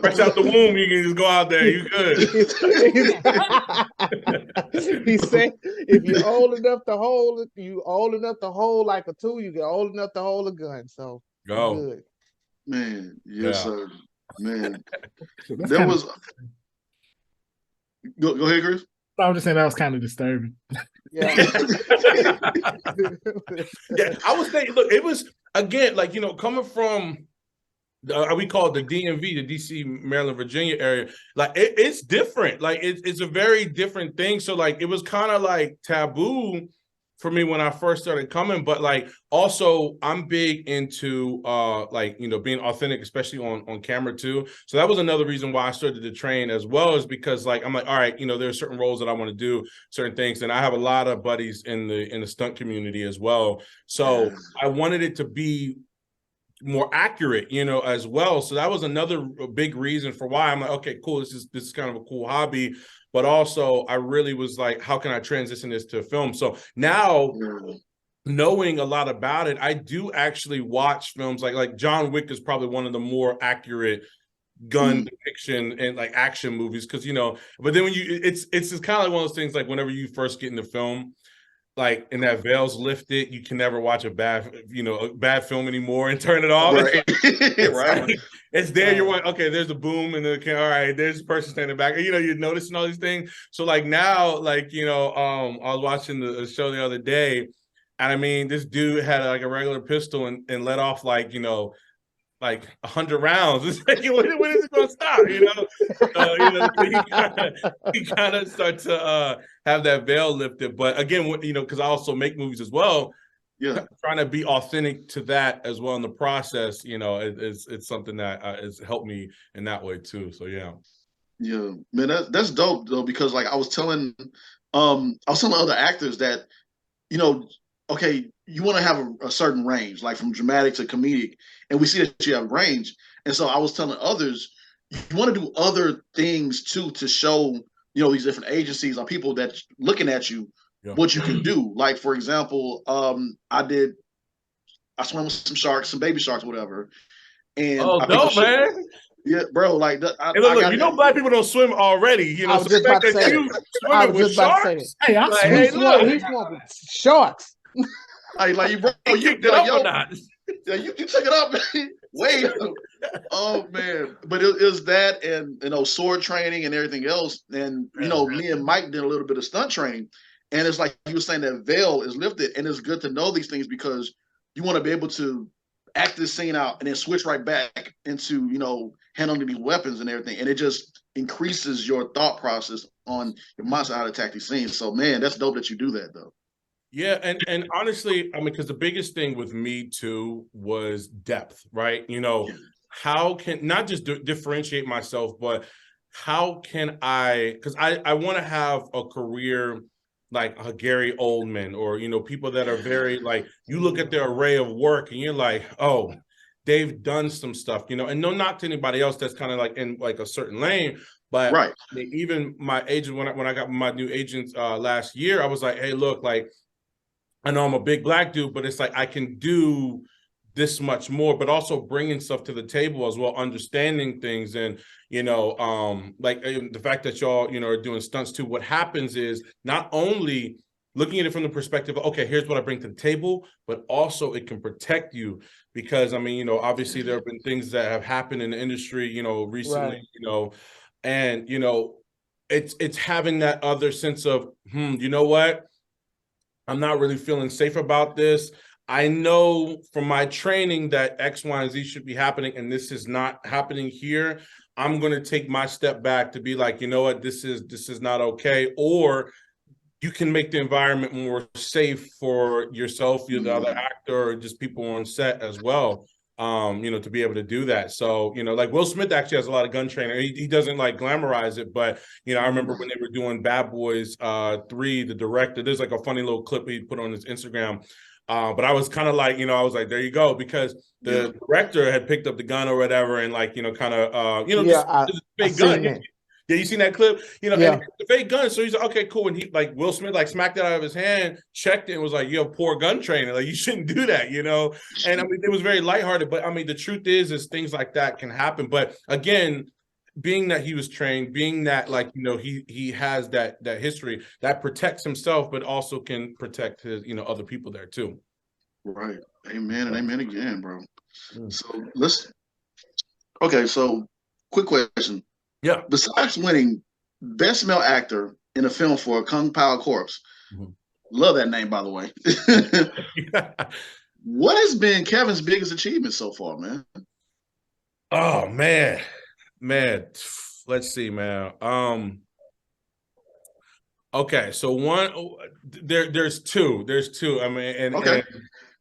Fresh out the womb, you can just go out there. You good. He said, "If you're old enough to hold it, you old enough to hold like a tool. You get old enough to hold a gun. So go, good, man. Yes, sir, man. There was. Go ahead, Chris. I was just saying that was kind of disturbing. Yeah. I was saying, look, it was again like coming from. We call it the DMV, the DC, Maryland, Virginia area. Like it's different. Like it's a very different thing. So like it was kind of like taboo for me when I first started coming. But like also I'm big into being authentic, especially on camera too. So that was another reason why I started to train as well, is because like I'm like, all right, there are certain roles that I want to do, certain things, and I have a lot of buddies in the stunt community as well. So I wanted it to be more accurate, as well. So that was another big reason for why I'm like, okay, cool. This is kind of a cool hobby, but also I really was like, how can I transition this to film? So now knowing a lot about it, I do actually watch films like John Wick is probably one of the more accurate gun depiction and like action movies. Cause but then when it's just kind of like one of those things, like whenever you first get into film, like, and that veil's lifted, you can never watch a bad film anymore and turn it off. Right. It's there. You're like, okay, there's a boom, and then all right, there's a person standing back. You're noticing all these things. So like now, like I was watching the show the other day, And I mean, this dude had like a regular pistol and let off like, you know, like 100 rounds. It's like, when is it going to stop? You know, he kind of start to have that veil lifted. But again, you know, because I also make movies as well. Yeah, trying to be authentic to that as well in the process. You know, it's something that has helped me in that way too. So yeah. Yeah, man, that's dope though, because like I was telling other actors that, you know, okay, you want to have a certain range, like from dramatic to comedic, and we see that you have range. And so I was telling others, you want to do other things too to show, you know, these different agencies or people that looking at you what you can do. Like for example, I swam with some sharks, some baby sharks, whatever, and Oh, dope, man. Yeah, bro. Like, hey, look, you know, black people don't swim already. You know, I was just about to say swimming with sharks. Hey, I'm he swam with sharks. Hey, like you, bro, you kicked it up or not? Yeah, you took it up. Wait. Oh man, but it was that, and you know, sword training and everything else. And you know, me and Mike did a little bit of stunt training, and it's like you were saying, that veil is lifted, and it's good to know these things because you want to be able to act this scene out and then switch right back into, you know, handling these weapons and everything, and it just increases your thought process on your mindset how to attack these scenes. So man, that's dope that you do that though. Yeah, and honestly, I mean, because the biggest thing with me too was depth, right? You know, how can not just differentiate myself, but how can I? Because I want to have a career like a Gary Oldman, or you know, people that are very like, you look at their array of work and you're like, oh, they've done some stuff, you know, and no knock to anybody else that's kind of like in like a certain lane. But right. Even my agent, when I got my new agent last year, I was like, hey, look, like, I know I'm a big black dude, but it's like I can do this much more, but also bringing stuff to the table as well, understanding things. And, you know, like the fact that y'all, you know, are doing stunts too. What happens is not only looking at it from the perspective of, okay, here's what I bring to the table, but also it can protect you. Because, I mean, you know, obviously there have been things that have happened in the industry, you know, recently, right. You know, and, you know, it's having that other sense of, you know what? I'm not really feeling safe about this. I know from my training that X, Y, and Z should be happening, and this is not happening here. I'm going to take my step back to be like, you know what, this is not okay. Or you can make the environment more safe for yourself, the other actor, or just people on set as well. You know, to be able to do that. So, you know, like Will Smith actually has a lot of gun training. He doesn't like glamorize it, but, you know, I remember when they were doing Bad Boys 3, the director, there's like a funny little clip he put on his Instagram. But I was kind of like, you know, I was like, there you go, because the director had picked up the gun or whatever, and like, you know, kind of, you know, just fake gun. Yeah, you seen that clip? You know, and the fake gun. So he's like, okay, cool. And he, like, Will Smith, like, smacked it out of his hand, checked it, and was like, you have poor gun training. Like, you shouldn't do that, you know? And I mean, it was very lighthearted. But I mean, the truth is things like that can happen. But again, being that he was trained, being that, like, you know, he has that history that protects himself, but also can protect his, you know, other people there too. Right. Amen and amen again, bro. So okay, so quick question. Yeah. Besides winning Best Male Actor in a film for Kung Pao Corpse, love that name, by the way. What has been Kevin's biggest achievement so far, man? Oh man, let's see, man. Okay, so there's two. I mean, and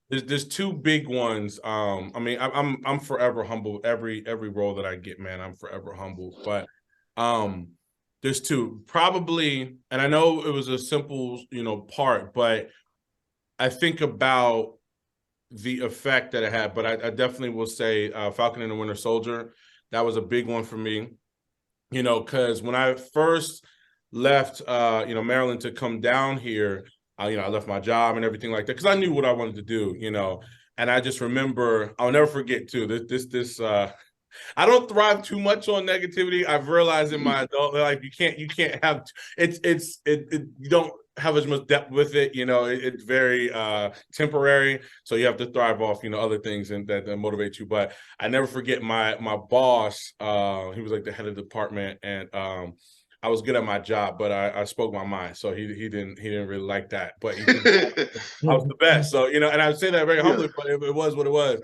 there's two big ones. I mean, I'm forever humble. Every role that I get, man, I'm forever humble. But there's two probably, and I know it was a simple, you know, part, but I think about the effect that it had. But I definitely will say Falcon and the Winter Soldier. That was a big one for me, you know, because when I first left, you know, Maryland to come down here, you know, I left my job and everything like that because I knew what I wanted to do, you know. And I just remember, I'll never forget too, this I don't thrive too much on negativity. I've realized in my adult life, you can't have you don't have as much depth with it, you know. It's very temporary, so you have to thrive off, you know, other things and that motivate you. But I never forget my boss. He was like the head of the department, and I was good at my job, but I spoke my mind. So he didn't really like that. But I was the best. So, and I would say that very humbly, but it was what it was.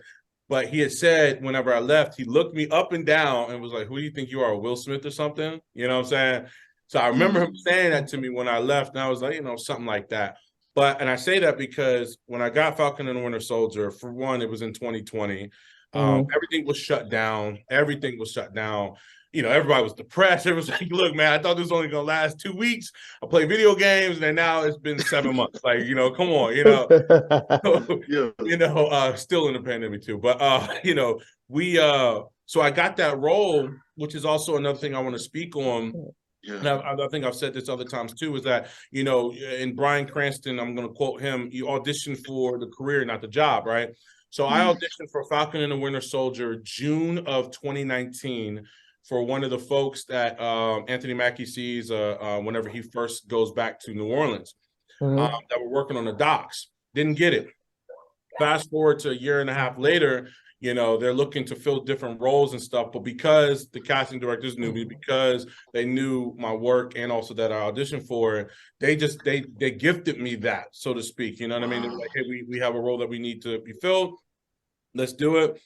But he had said whenever I left, he looked me up and down and was like, "Who do you think you are, Will Smith or something?" You know what I'm saying? So I remember him saying that to me when I left, and I was like, something like that. And I say that because when I got Falcon and the Winter Soldier, for one, it was in 2020. Everything was shut down. Everything was shut down. Everybody was depressed. It was like, look, man, I thought this was only going to last 2 weeks. I play video games, and now it's been 7 months. Like, come on, still in the pandemic too. But, so I got that role, which is also another thing I want to speak on. Yeah. And I think I've said this other times too, is that, in Bryan Cranston, I'm going to quote him, you auditioned for the career, not the job, right? So I auditioned for Falcon and the Winter Soldier June of 2019 for one of the folks that Anthony Mackie sees whenever he first goes back to New Orleans that were working on the docks. Didn't get it. Fast forward to a year and a half later, they're looking to fill different roles and stuff. But because the casting directors knew me, because they knew my work and also that I auditioned for it, they gifted me that, so to speak. You know what I mean? They were like, hey, we have a role that we need to be filled. Let's do it.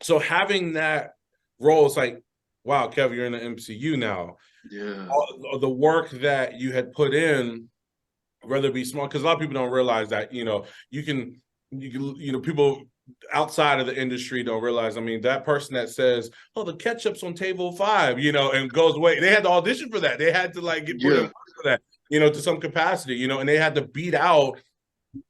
So having that role, it's like, wow, Kev, you're in the MCU now. Yeah. All the work that you had put in, whether it be small, because a lot of people don't realize that, people outside of the industry don't realize, that person that says, oh, the ketchup's on table 5, and goes away. They had to audition for that. They had to get put in for that, to some capacity, and they had to beat out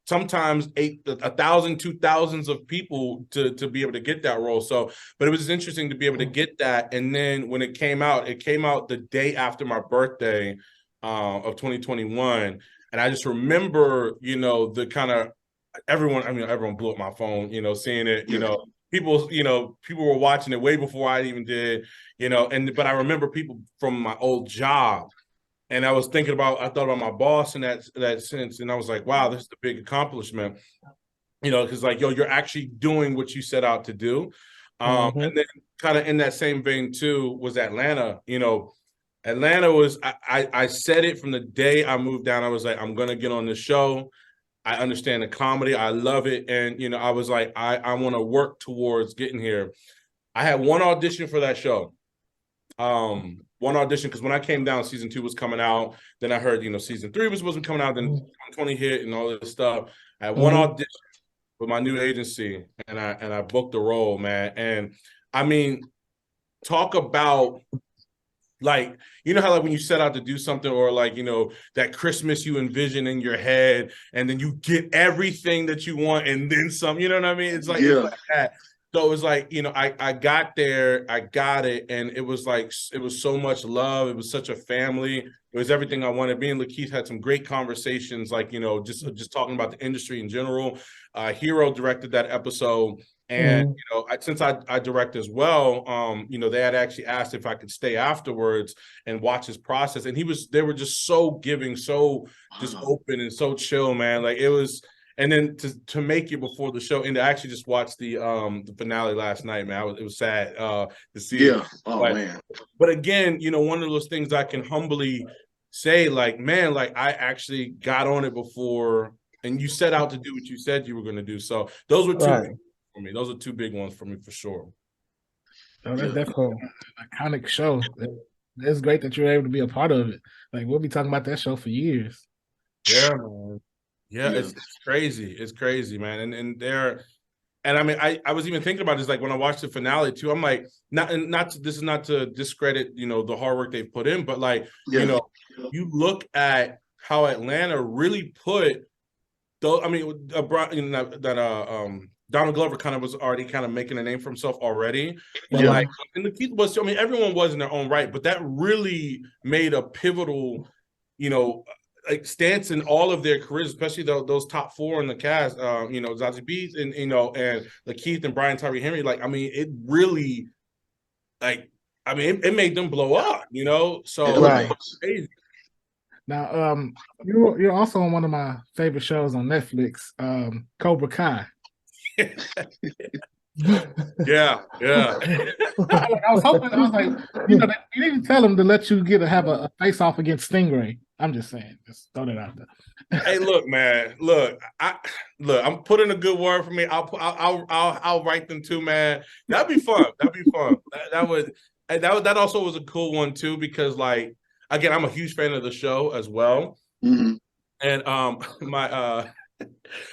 sometimes 1,000, 2,000 of people to be able to get that role. So, but it was interesting to be able to get that. And then when it came out the day after my birthday of 2021. And I just remember, the kind of everyone blew up my phone, seeing it, people were watching it way before I even did, but I remember people from my old job. And I thought about my boss in that sense. And I was like, wow, this is a big accomplishment, because you're actually doing what you set out to do. And then kind of in that same vein too, was Atlanta. Atlanta was, I said it from the day I moved down. I was like, I'm going to get on this show. I understand the comedy. I love it. And, I was like, I want to work towards getting here. I had one audition for that show. One audition, because when I came down, season 2 was coming out. Then I heard, season 3 was supposed to be coming out. Then 2020 hit and all this stuff. I had one audition with my new agency, and I booked the role, man. And talk about how when you set out to do something, or that Christmas you envision in your head, and then you get everything that you want and then some, you know what I mean? It's like that. So it was like, I got there, I got it, and it was like, it was so much love. It was such a family. It was everything I wanted. Me and Lakeith had some great conversations, just talking about the industry in general. Hero directed that episode. And, since I direct as well, they had actually asked if I could stay afterwards and watch his process. And they were just so giving, so just open and so chill, man. Like it was. And then to make it before the show, and I actually just watched the finale last night, man. It was sad to see. Yeah. Oh, man. But again, one of those things I can humbly say, man, I actually got on it before, and you set out to do what you said you were going to do. So those were two big for me. Those are 2 big ones for me for sure. Oh, that's definitely an iconic show. It's great that you're able to be a part of it. We'll be talking about that show for years. Yeah, man. Yeah, it's crazy. It's crazy, man. I was even thinking about this, when I watched the finale too. I'm like, this is not to discredit, the hard work they've put in, but you look at how Atlanta really put Donald Glover kind of was already kind of making a name for himself already. But and the key was, everyone was in their own right, but that really made a pivotal, stance in all of their careers, especially those top 4 in the cast, Zazie Beetz and Lakeith and Brian Tyree Henry. It really, it made them blow up, So crazy. Now, you're also on one of my favorite shows on Netflix, Cobra Kai. Yeah. I was hoping. I was like, you didn't tell him to let you have a face off against Stingray. I'm just saying, just throw that out there. Hey, look, man. I'm putting a good word for me. I'll write them too, man. That'd be fun. That also was a cool one too, because like, again, I'm a huge fan of the show as well. Mm-hmm. And my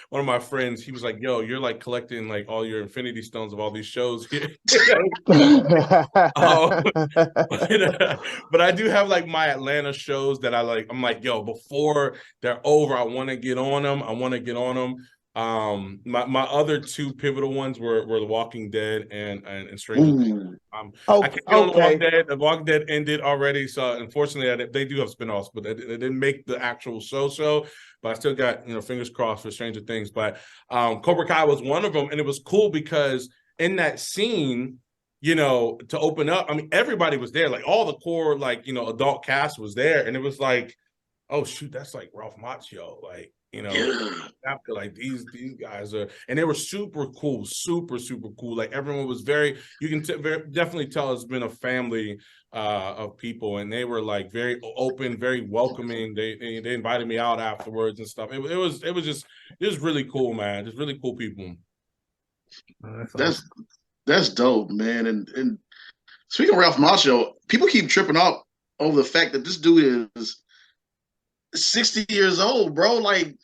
one of my friends, he was like, "Yo, you're like collecting like all your Infinity Stones of all these shows here." But I do have like my Atlanta shows that I'm like, yo, before they're over, I want to get on them. My other two pivotal ones were The Walking Dead and Stranger Things. I can't get on The Walking Dead. The Walking Dead ended already, so unfortunately, they do have spinoffs, but they didn't make the actual show. But I still got fingers crossed for Stranger Things. But Cobra Kai was one of them, and it was cool because in that scene, to open up, I mean, everybody was there, like all the core, like adult cast was there, and it was like, oh shoot, that's like Ralph Macchio, like. After like these guys are, and they were super cool, super cool. Like everyone was you can definitely tell it's been a family of people, and they were like very open, very welcoming. They invited me out afterwards and stuff. It was really cool, man. Just really cool people. That's dope, man. And speaking of Ralph Macchio, people keep tripping off over the fact that this dude is 60 years old, bro. Like,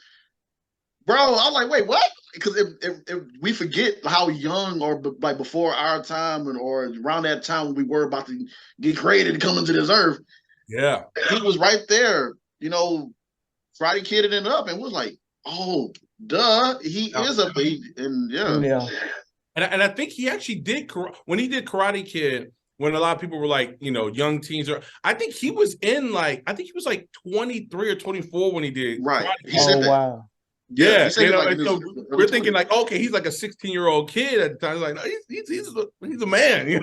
bro, I'm like, wait, what? Because if we forget how young or like before our time or around that time when we were about to get created to come into this earth, yeah, he was right there, Friday Kidded it up and was like, oh, duh, he is a baby, and yeah. And I think he actually did when he did Karate Kid. When a lot of people were like, young teens, I think he was like 23 or 24 when he did. Right. Karate He said that. Wow. Yeah. So we're thinking like, okay, he's like a 16-year-old kid at the time. Like, no, he's a man.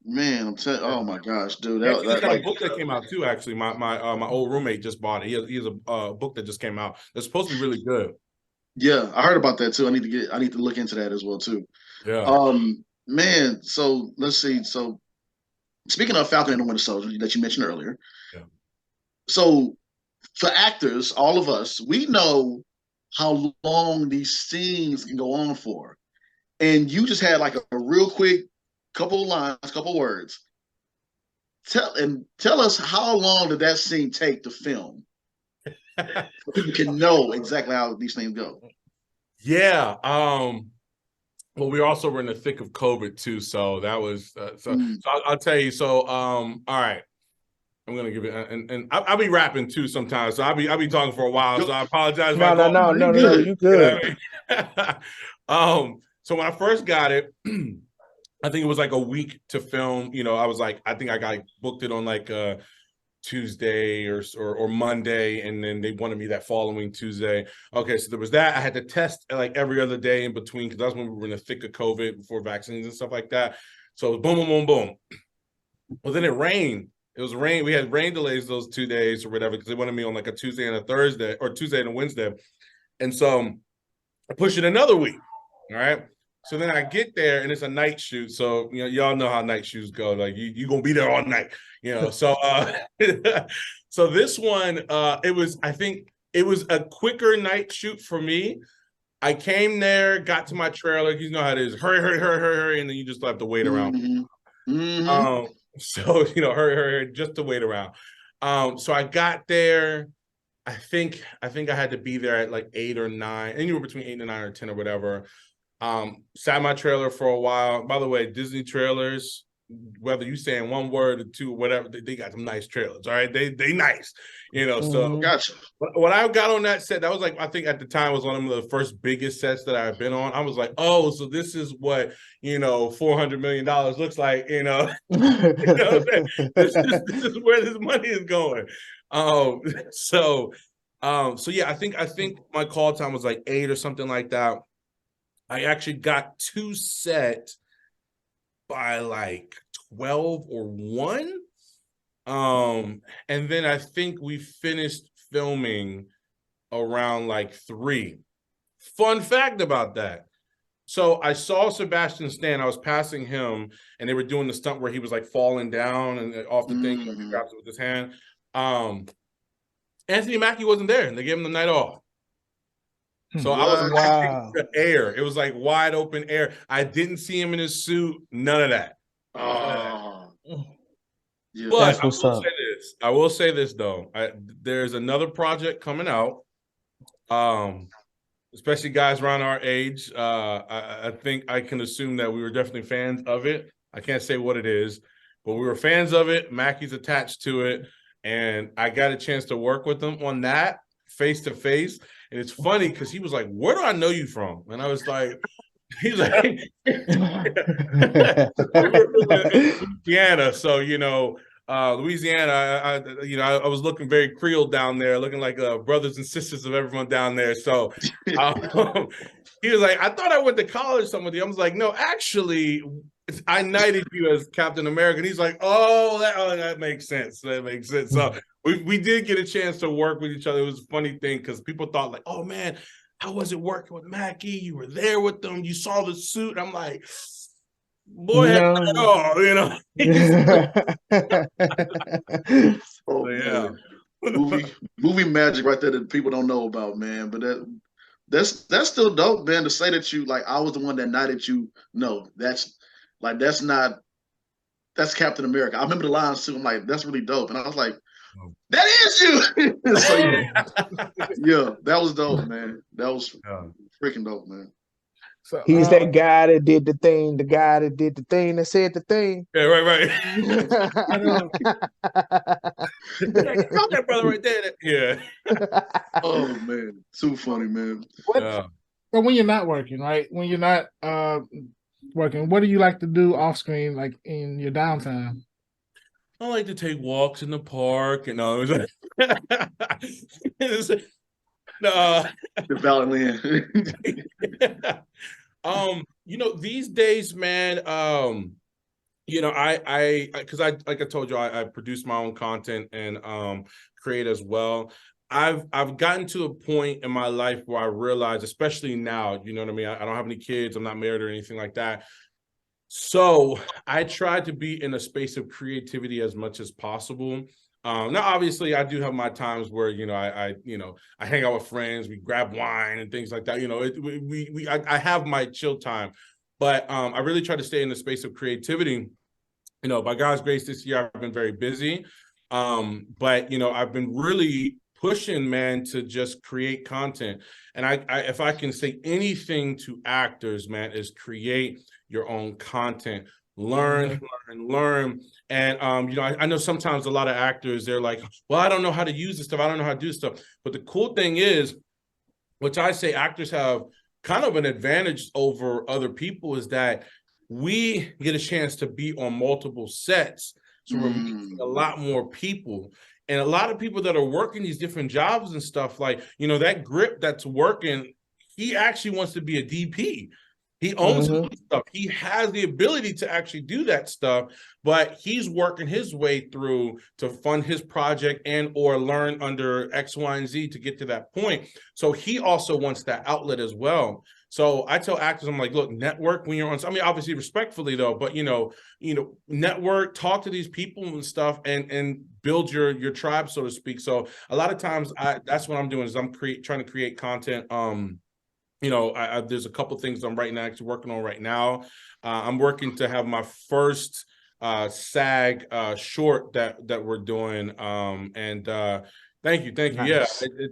Man, I'm telling. Oh my gosh, dude! He's got a book that came out too. Actually, my old roommate just bought it. He has a book that just came out. That's supposed to be really good. Yeah, I heard about that too. I need to look into that as well too. Yeah. Man, so let's see. So speaking of Falcon and the Winter Soldier that you mentioned earlier. Yeah. So for actors, all of us, we know how long these scenes can go on for. And you just had like a real quick couple of lines, couple of words. Tell us, how long did that scene take to film? So people can know exactly how these things go. Yeah. Well, we also were in the thick of COVID too, so that was so I'll tell you. So all right, I'm gonna give it, and I'll be rapping too sometimes, so I'll be talking for a while. So I apologize. No, you good. So when I first got it, I think it was like a week to film. I think I got booked it on like Tuesday or Monday, and then they wanted me that following Tuesday. Okay, so there was that. I had to test like every other day in between, because that's when we were in the thick of COVID before vaccines and stuff like that. So it was boom. Well, then it rained. It was rain. We had rain delays those 2 days or whatever, because they wanted me on like a Tuesday and a Thursday, or Tuesday and a Wednesday. And so I pushed it another week. All right. So then I get there and it's a night shoot. So, y'all know how night shoots go. Like you gonna be there all night, So so this one, I think it was a quicker night shoot for me. I came there, got to my trailer. You know how it is. Hurry, and then you just have to wait around. So hurry, just to wait around. So I got there. I think I had to be there at like 8 or 9, anywhere between 8 and 9 or 10 or whatever. Sat in my trailer for a while. By the way, Disney trailers, whether you saying one word or two, whatever, they got some nice trailers. All right, they nice, So gotcha. When I got on that set, that was like, I think at the time was one of the first biggest sets that I've been on. I was like, oh, so this is what $400 million looks like. This is where this money is going. So yeah, I think my call time was like 8 or something like that. I actually got to set by like 12 or 1. And then I think we finished filming around like 3. Fun fact about that. So I saw Sebastian Stan. I was passing him, and they were doing the stunt where he was like falling down and off the thing. He grabs it with his hand. Anthony Mackie wasn't there, and they gave him the night off. So I was the air. It was like wide open air. I didn't see him in his suit. None of that. Yeah. But I will say this though. There's another project coming out. Especially guys around our age. I think I can assume that we were definitely fans of it. I can't say what it is, but we were fans of it. Mackie's attached to it, and I got a chance to work with him on that face to face. And it's funny because he was like, "Where do I know you from?" And I was like, "He's like, Louisiana." So Louisiana. I was looking very Creole down there, looking like brothers and sisters of everyone down there. So he was like, "I thought I went to college with somebody." I was like, "No, actually, I knighted you as Captain America." And he's like, "Oh, that makes sense. That makes sense." So we did get a chance to work with each other. It was a funny thing because people thought like, "Oh man, how was it working with Mackie? You were there with them. You saw the suit." I'm like, "Boy, yeah. Movie magic right there that people don't know about, man. But that's still dope, man. To say that you like I was the one that knighted you. No, that's Captain America. I remember the lines too. I'm like, that's really dope. And I was like, that is you. So yeah, that was dope, man. That was freaking dope, man. So, he's that guy that did the thing, that said the thing. Yeah, right. Got that brother right there. Yeah. Oh man, too funny, man. So when you're not working, right? When you're not working, what do you like to do off screen, like in your downtime? I like to take walks in the park, and the these days, man, because I like I told you, I produce my own content and create as well. I've gotten to a point in my life where I realize, especially now, you know what I mean? I don't have any kids, I'm not married or anything like that. So I try to be in a space of creativity as much as possible. Now, obviously, I do have my times where I hang out with friends, we grab wine and things like that. I have my chill time, but I really try to stay in the space of creativity. By God's grace, this year I've been very busy, but I've been really pushing, man, to just create content. And I if I can say anything to actors, man, is create your own content. Learn. And I know sometimes a lot of actors, they're like, well, I don't know how to use this stuff. I don't know how to do this stuff. But the cool thing is, which I say actors have kind of an advantage over other people, is that we get a chance to be on multiple sets. So we're meeting a lot more people. And a lot of people that are working these different jobs and stuff, like, that grip that's working, he actually wants to be a DP. He owns stuff. He has the ability to actually do that stuff, but he's working his way through to fund his project and or learn under X, Y, and Z to get to that point. So he also wants that outlet as well. So I tell actors, I'm like, look, network when you're on. I mean, obviously respectfully though, but network, talk to these people and stuff, and build your tribe, so to speak. So a lot of times, that's what I'm doing is I'm trying to create content. There's a couple things I'm actually working on right now. I'm working to have my first SAG short that we're doing. Thank you. Nice. Yeah,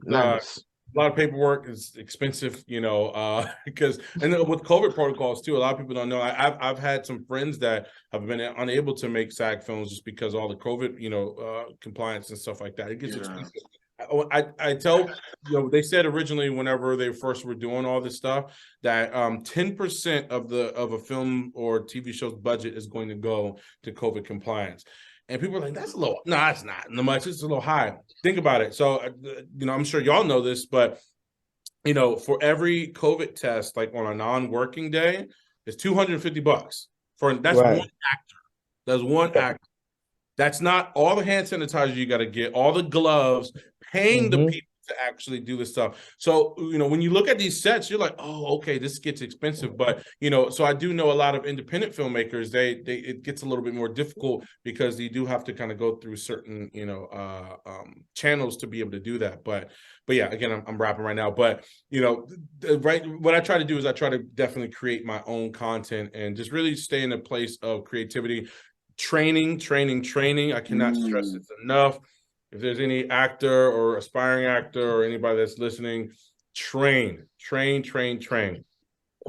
Nice. a lot of paperwork is expensive, because and then with COVID protocols too, a lot of people don't know. I've had some friends that have been unable to make SAG films just because of all the COVID, compliance and stuff like that. It gets expensive. I tell they said originally whenever they first were doing all this stuff that 10% of a film or TV show's budget is going to go to COVID compliance. And people are like, that's a little, no, it's not much. It's a little high. Think about it. So, I'm sure y'all know this, but, for every COVID test, like on a non-working day, it's $250 that's right. one actor. That's one actor. That's not all the hand sanitizer you got to get, all the gloves, paying the people to actually do this stuff. So, when you look at these sets, you're like, oh, okay, this gets expensive. But, so I do know a lot of independent filmmakers, it gets a little bit more difficult because you do have to kind of go through certain, channels to be able to do that. But yeah, again, I'm rapping right now. But, what I try to do is I try to definitely create my own content and just really stay in a place of creativity, training. I cannot stress this enough. If there's any actor or aspiring actor or anybody that's listening, train.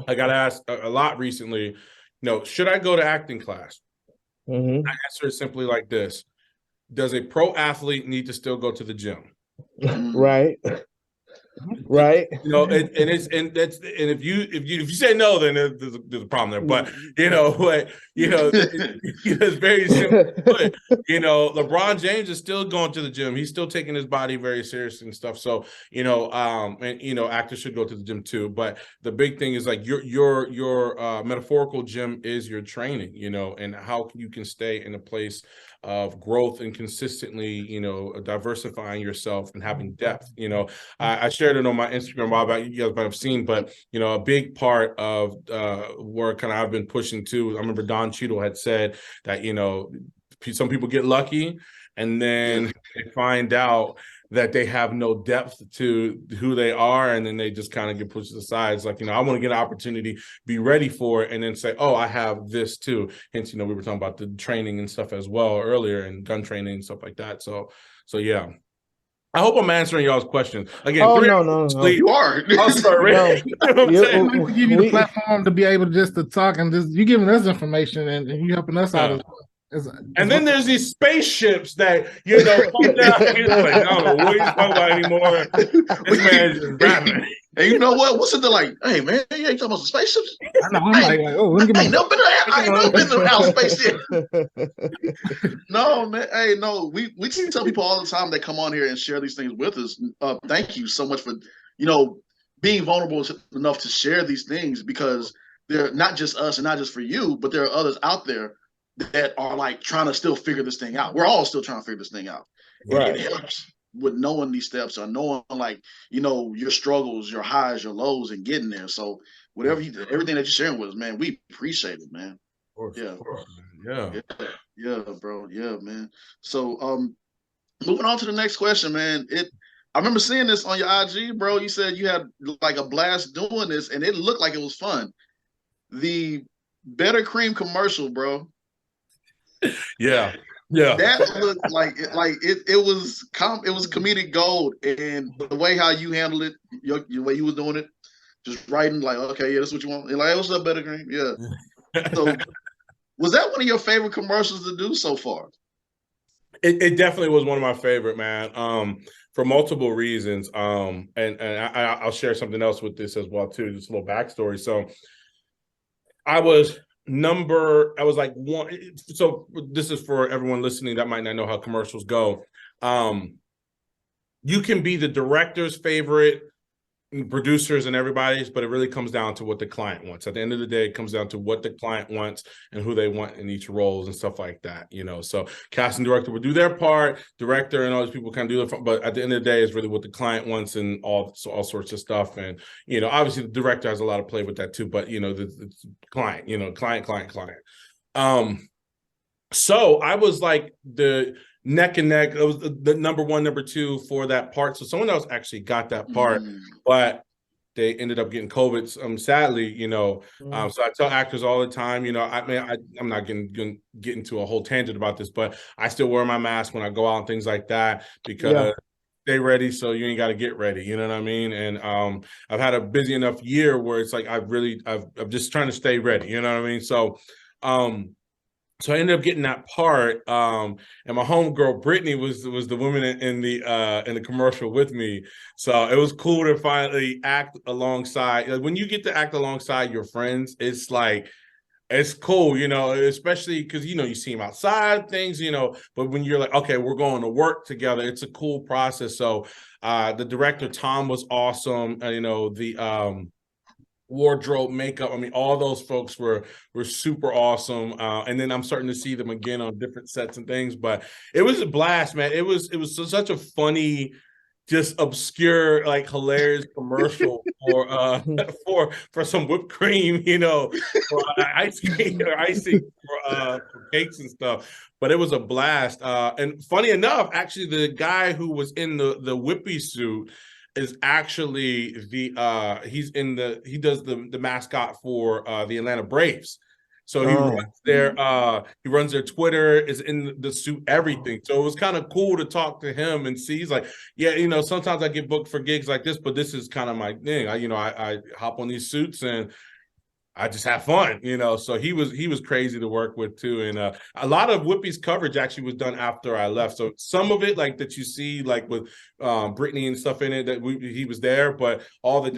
I got asked a lot recently, should I go to acting class? My answer is simply like this. Does a pro athlete need to still go to the gym? Right. Right. If you say no, then there's a problem there. But it's very simple. But, LeBron James is still going to the gym. He's still taking his body very seriously and stuff. So actors should go to the gym too. But the big thing is like your metaphorical gym is your training. And how you can stay in a place of growth and consistently, diversifying yourself and having depth. I shared it on my Instagram a while back, you guys might have seen, but a big part of where kind of I've been pushing to, I remember Don Cheadle had said that, some people get lucky and then they find out that they have no depth to who they are, and then they just kind of get pushed aside. It's like, I want to get an opportunity, be ready for it, and then say, oh, I have this too. Hence, we were talking about the training and stuff as well earlier, and gun training and stuff like that. So yeah. I hope I'm answering y'all's questions. Again, no. You are. I'll start ready. We give you the platform to be able just to talk, and just you giving us information and you helping us out as well. And then there's these spaceships that, come down. He's like, no, what are you talking about anymore? This man is just rapping. And you know what? What's it like? Hey, man, you ain't talking about some spaceships? I know. I'm like, oh, I ain't never been to outer space yet. No, man. Hey, no, we tell people all the time that come on here and share these things with us. Thank you so much for, being vulnerable enough to share these things, because they're not just us and not just for you, but there are others out there that are like trying to still figure this thing out. We're all still trying to figure this thing out. Right. It helps with knowing these steps or knowing your struggles, your highs, your lows, and getting there. So everything that you're sharing with us, man, we appreciate it, man. Of course. Yeah, bro. Yeah, man. So moving on to the next question, man. I remember seeing this on your IG, bro. You said you had like a blast doing this, and it looked like it was fun. The Better Cream commercial, bro. Yeah. That looked like it was comedic gold, and the way how you handled it, your way you was doing it, just writing like, okay, yeah, that's what you want. And like, what's up, Better Cream? Yeah. So, was that one of your favorite commercials to do so far? It definitely was one of my favorite, man. For multiple reasons. And I'll share something else with this as well too. Just a little backstory. So, I was like one. So this is for everyone listening that might not know how commercials go. You can be the director's favorite, producers and everybody's, but it really comes down to what the client wants. At the end of the day, it comes down to what the client wants and who they want in each roles and stuff like that. So casting director would do their part, director and all these people kind of do their, but at the end of the day, it's really what the client wants and all sorts of stuff. And obviously the director has a lot of play with that too. But the client, client. So I was like the neck and neck. It was the number one, number two for that part. So someone else actually got that part, but they ended up getting COVID. Sadly, so I tell actors all the time, I'm not going to get into a whole tangent about this, but I still wear my mask when I go out and things like that, because stay ready, so you ain't got to get ready. You know what I mean? And I've had a busy enough year where it's like I'm just trying to stay ready. You know what I mean? So I ended up getting that part, and my homegirl Brittany was the woman in the commercial with me. So it was cool to finally act alongside. Like, when you get to act alongside your friends, it's like, it's cool, especially because you see them outside things, But when you're like, okay, we're going to work together, it's a cool process. So the director Tom was awesome. The wardrobe, makeup, all those folks were super awesome, and then I'm starting to see them again on different sets and things. But it was a blast, man. It was such a funny just obscure, like hilarious commercial for for some whipped cream, you know, for ice cream or icing for cakes and stuff. But it was a blast. And funny enough, actually, the guy who was in the Whippy suit is actually he does the mascot for the Atlanta Braves. So he runs their Twitter, is in the suit, everything. So it was kind of cool to talk to him and see. He's like, yeah, you know, sometimes I get booked for gigs like this, but this is kind of my thing. I hop on these suits and I just have fun, you know. So he was crazy to work with too, and a lot of Whoopi's coverage actually was done after I left. So some of it, like that you see, like with Brittany and stuff in it, that he was there, but all the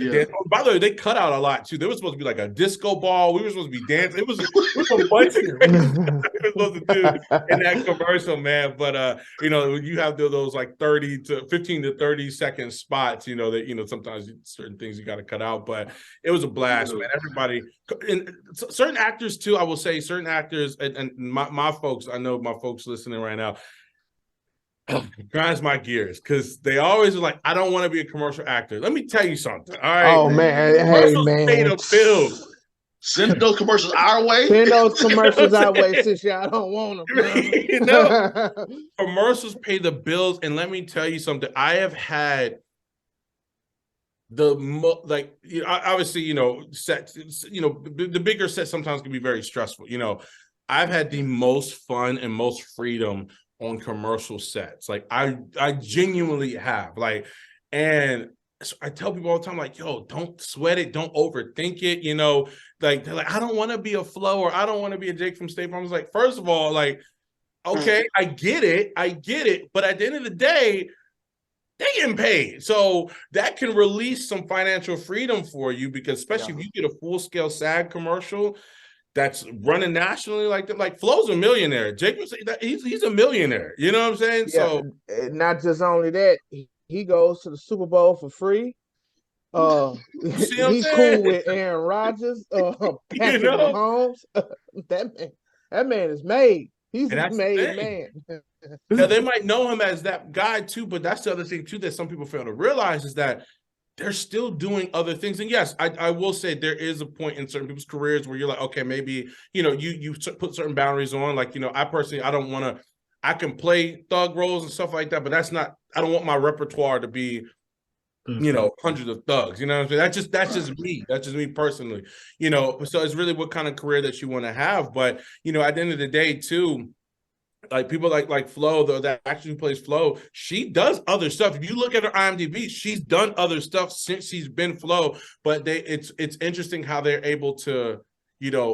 by the way, they cut out a lot too. There was supposed to be like a disco ball. We were supposed to be dancing. It was a bunch of crazy stuff we were supposed to do in that commercial, man. But you know, you have those like 15 to 30 second spots, you know, that sometimes certain things you got to cut out, but it was a blast, man. Everybody. And certain actors too, I will say, certain actors and my folks, I know my folks listening right now, grinds my gears because they always are like, I don't want to be a commercial actor. Let me tell you something. All right. Oh man, hey man, pay the bills. Send those commercials our way. Send those commercials our way since y'all don't want them. Commercials pay the bills, and let me tell you something. I have had obviously, sets, the bigger sets sometimes can be very stressful. I've had the most fun and most freedom on commercial sets. Like I genuinely have, and so I tell people all the time, like, yo, don't sweat it. Don't overthink it. Like, they're like, I don't want to be a Flo, or I don't want to be a Jake from State Farm. I was like, first of all, like, okay, I get it. But at the end of the day, they getting paid. So that can release some financial freedom for you, because especially if you get a full-scale SAG commercial that's running nationally like that. Like, Flo's a millionaire. Jake was he's a millionaire. You know what I'm saying? Yeah, so not just only that, he goes to the Super Bowl for free. He's cool with Aaron Rodgers, Patrick Mahomes. that man is made. He's a made man. Now, they might know him as that guy too, but that's the other thing too that some people fail to realize, is that they're still doing other things. And yes, I will say there is a point in certain people's careers where you're like, okay, maybe, you put certain boundaries on. Like, I personally, I can play thug roles and stuff like that, but I don't want my repertoire to be, hundreds of thugs. You know what I'm saying? That's just me. That's just me personally. So it's really what kind of career that you want to have. But, at the end of the day too, like people like Flo, though, that actually plays Flo, she does other stuff. If you look at her IMDb, she's done other stuff since she's been Flo. But it's interesting how they're able to,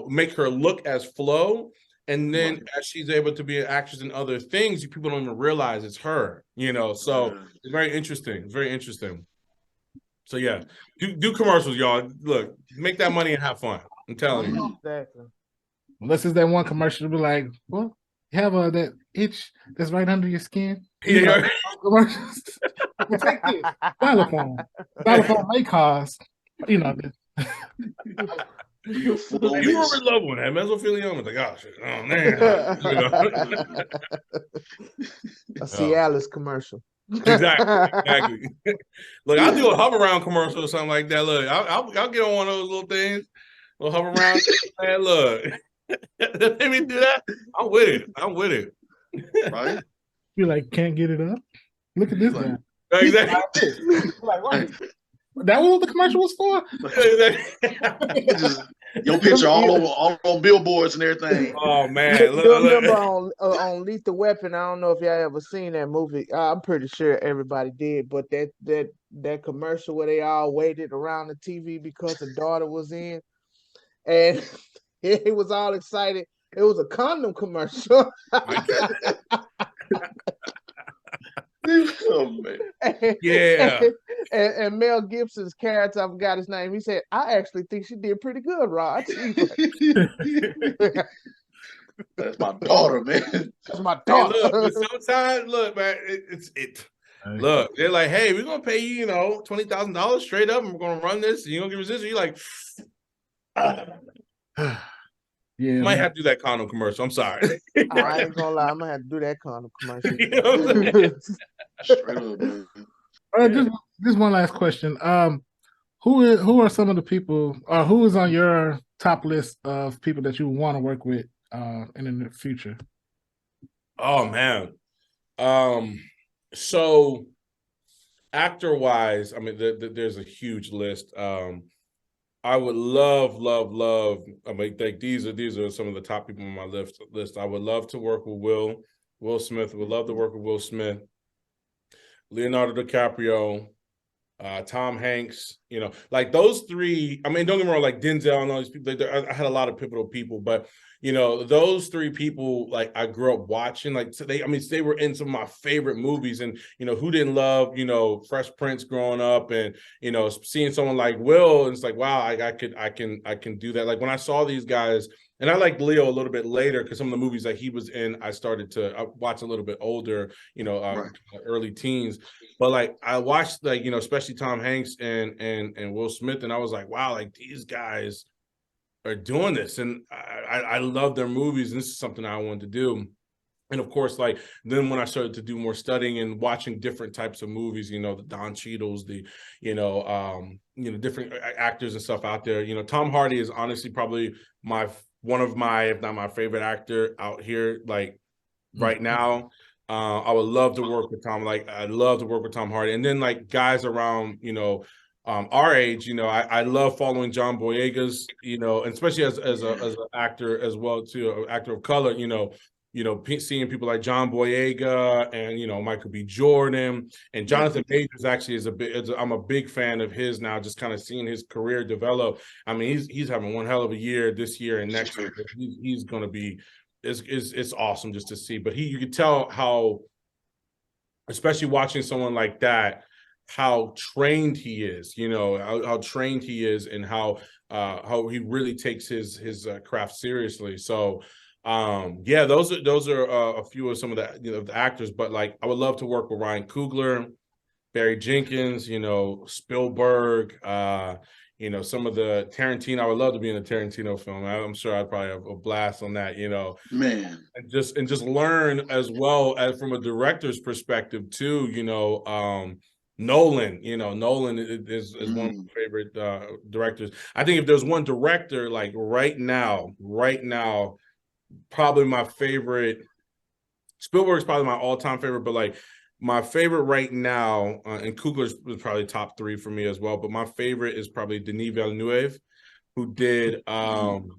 make her look as Flo, and then as she's able to be an actress in other things, people don't even realize it's her. So it's very interesting. It's very interesting. So yeah, do commercials, y'all. Look, make that money and have fun. I'm telling you. Exactly. Unless it's that one commercial to be like, well, you have that itch that's right under your skin. Yeah. Commercials. Take this. Stylofoam. Stylofoam may cost, you were in love with that mesothelioma. Like, oh shit, oh man. A Cialis commercial. Exactly. Look, I'll do a hover around commercial or something like that. Look, I'll get on one of those little things. Little hover around. Man, look. Let me do that. I'm with it. Right? You like, can't get it up? Look at this guy. Exactly. Like, what? That was what the commercial was for? Your picture all on billboards and everything. Oh man! You remember on Lethal Weapon? I don't know if y'all ever seen that movie. I'm pretty sure everybody did, but that commercial where they all waited around the TV because the daughter was in, and he was all excited. It was a condom commercial. Oh, man. Yeah. And Mel Gibson's character, I forgot his name. He said, "I actually think she did pretty good, Rod." That's my daughter, man. That's my daughter. Hey, look, but sometimes, look, man, look, they're like, hey, we're gonna pay you, $20,000 straight up, and we're gonna run this. And you don't give us this. You're like, yeah, might have to do that condom commercial. I'm sorry. I ain't gonna lie, I'm gonna have to do that condom commercial. You know what I'm saying? Straight up, man. Just one last question. Who are some of the people, or who is on your top list of people that you want to work with in the future? Oh man. So actor wise, I mean, there's a huge list. I would love. I mean, like these are some of the top people on my list. I would love to work with Will Smith. Would love to work with Will Smith, Leonardo DiCaprio, Tom Hanks. You know, like those three. I mean, don't get me wrong, like Denzel and all these people. I had a lot of pivotal people, but you know, those three people, like I grew up watching. Like so they were in some of my favorite movies, and you know, who didn't love Fresh Prince growing up, and you know, seeing someone like Will, and it's like, wow, I can do that. Like when I saw these guys. And I liked Leo a little bit later because some of the movies that he was in, I started to watch a little bit older, early teens. But like I watched, like especially Tom Hanks and Will Smith, and I was like, wow, like these guys are doing this, and I love their movies, and this is something I wanted to do. And of course, like then when I started to do more studying and watching different types of movies, the Don Cheadles, the different actors and stuff out there. Tom Hardy is honestly probably one of my, if not my favorite actor out here, like right now. I would love to work with Tom. Like I'd love to work with Tom Hardy, and then like guys around, our age, I love following John Boyega's, and especially as an actor as well too, an actor of color, seeing people like John Boyega and Michael B. Jordan and Jonathan Majors actually I'm a big fan of his now, just kind of seeing his career develop. I mean, he's having one hell of a year this year and next year. He's going to be, it's awesome just to see. But you could tell how, especially watching someone like that, how trained he is, how trained he is, and how he really takes his craft seriously. So those are a few of some of the actors. But like I would love to work with Ryan Coogler, Barry Jenkins, Spielberg, some of the Tarantino. I would love to be in a Tarantino film. I'm sure I'd probably have a blast on that, man. And just learn as well as from a director's perspective too, Nolan, Nolan is one of my favorite directors. I think if there's one director like right now, probably my favorite, Spielberg's probably my all-time favorite, but like my favorite right now, and Coogler's was probably top 3 for me as well, but my favorite is probably Denis Villeneuve, who did Sicario,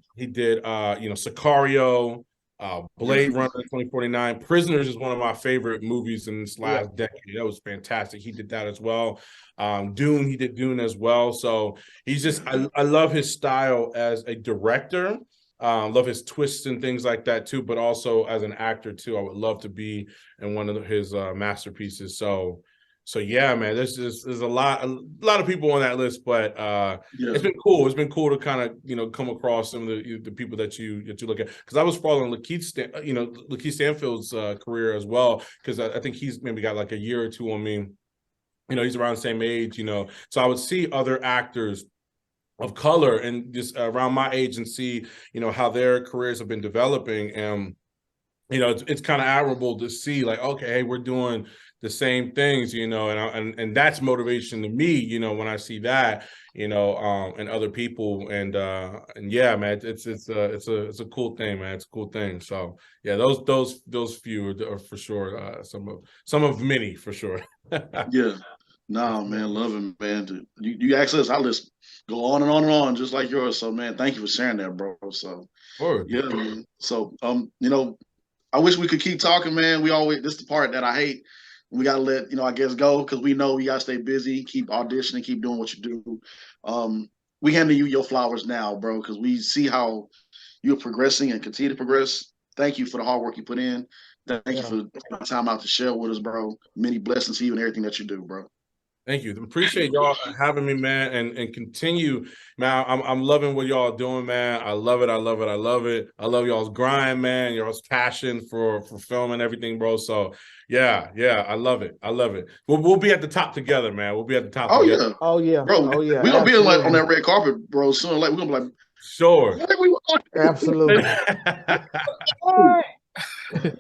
Blade Runner 2049. Prisoners is one of my favorite movies in this last decade. That was fantastic. He did that as well. Dune, he did Dune as well. So he's just, I love his style as a director. Love his twists and things like that too, but also as an actor too. I would love to be in one of his masterpieces. So yeah, man, there's a lot of people on that list, but it's been cool. It's been cool to kind of come across some of the people that you look at, because I was following Lakeith Stanfield's career as well, because I think he's maybe got like a year or two on me. He's around the same age. So I would see other actors of color and just around my age and see how their careers have been developing, and it's kind of admirable to see, like, okay, hey, we're doing the same things, and that's motivation to me, when I see that, and other people, and yeah, man, it's a cool thing, man. It's a cool thing. So yeah, those few are for sure some of many for sure. Yeah. No, man, love him, man. You access our list go on and on and on, just like yours. So, man, thank you for sharing that, bro. So, yeah, man. So, I wish we could keep talking, man. This is the part that I hate. We gotta let I guess go, because we know you gotta stay busy, keep auditioning, keep doing what you do. We handing you your flowers now, bro, because we see how you're progressing and continue to progress. Thank you for the hard work you put in. Thank you for taking time out to share with us, bro. Many blessings to you and everything that you do, bro. Thank you. Appreciate y'all having me, man, and continue, man. I'm loving what y'all doing, man. I love it. I love it. I love it. I love y'all's grind, man. Y'all's passion for film and everything, bro. So yeah, I love it. I love it. We'll be at the top together, man. We'll be at the top together. Yeah. Oh yeah, bro. Oh yeah. We're gonna be like on that red carpet, bro. Soon, like we're gonna be like, sure. Absolutely.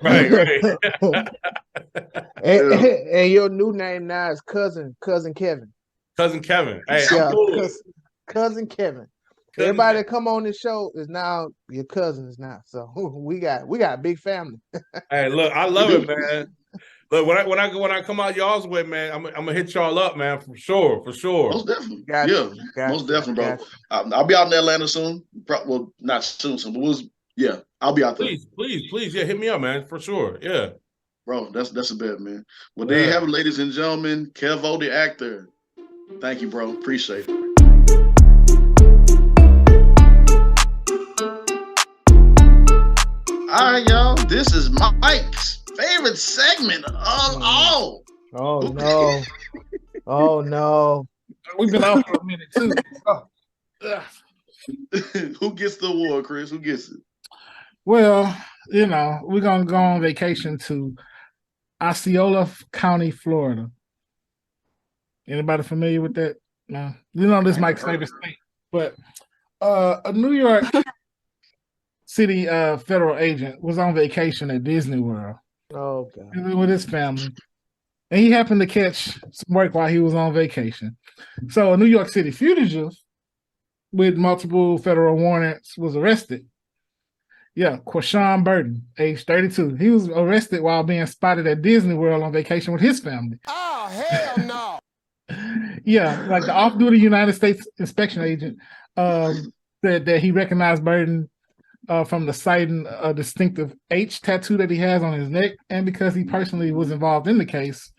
Right. And your new name now is cousin Kevin. Cousin Kevin. Hey, I'm cool. Cousin Kevin. Everybody that come on this show is now your cousins now. So we got a big family. Hey, look, I love it, man. Look, when I come out y'all's way, man, I'm gonna hit y'all up, man, for sure. Most definitely. Most definitely, bro. I'll be out in Atlanta soon. Well, not soon, but I'll be out there. Please, yeah, hit me up, man, for sure. Yeah. Bro, that's a bet, man. Well, there you have it, ladies and gentlemen. Kevo the actor. Thank you, bro. Appreciate it. All right, y'all. This is Mike's favorite segment of all. Oh no! Oh no! We've been off for a minute too. Who gets the award, Chris? Who gets it? Well, we're gonna go on vacation to Osceola County, Florida. Anybody familiar with that? No. This is Mike's favorite state. But a New York City federal agent was on vacation at Disney World. Oh God. With his family. And he happened to catch some work while he was on vacation. So a New York City fugitive with multiple federal warrants was arrested. Yeah, Quashawn Burton, age 32. He was arrested while being spotted at Disney World on vacation with his family. Oh, hell no. Yeah, like the off-duty United States inspection agent said that he recognized Burton from the sighting a distinctive H tattoo that he has on his neck, and because he personally was involved in the case.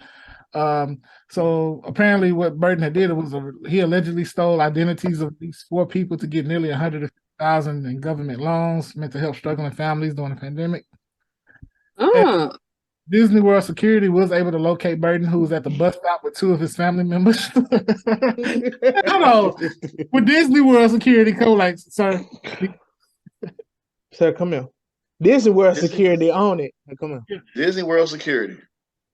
So apparently what Burton had did was he allegedly stole identities of these 4 people to get nearly $100,000 in government loans meant to help struggling families during the pandemic. Disney World security was able to locate Burton, who was at the bus stop with 2 of his family members. Hold on. With Disney World security, come like, sir. Sir, come here. Disney World security on it. Come here. Disney World security.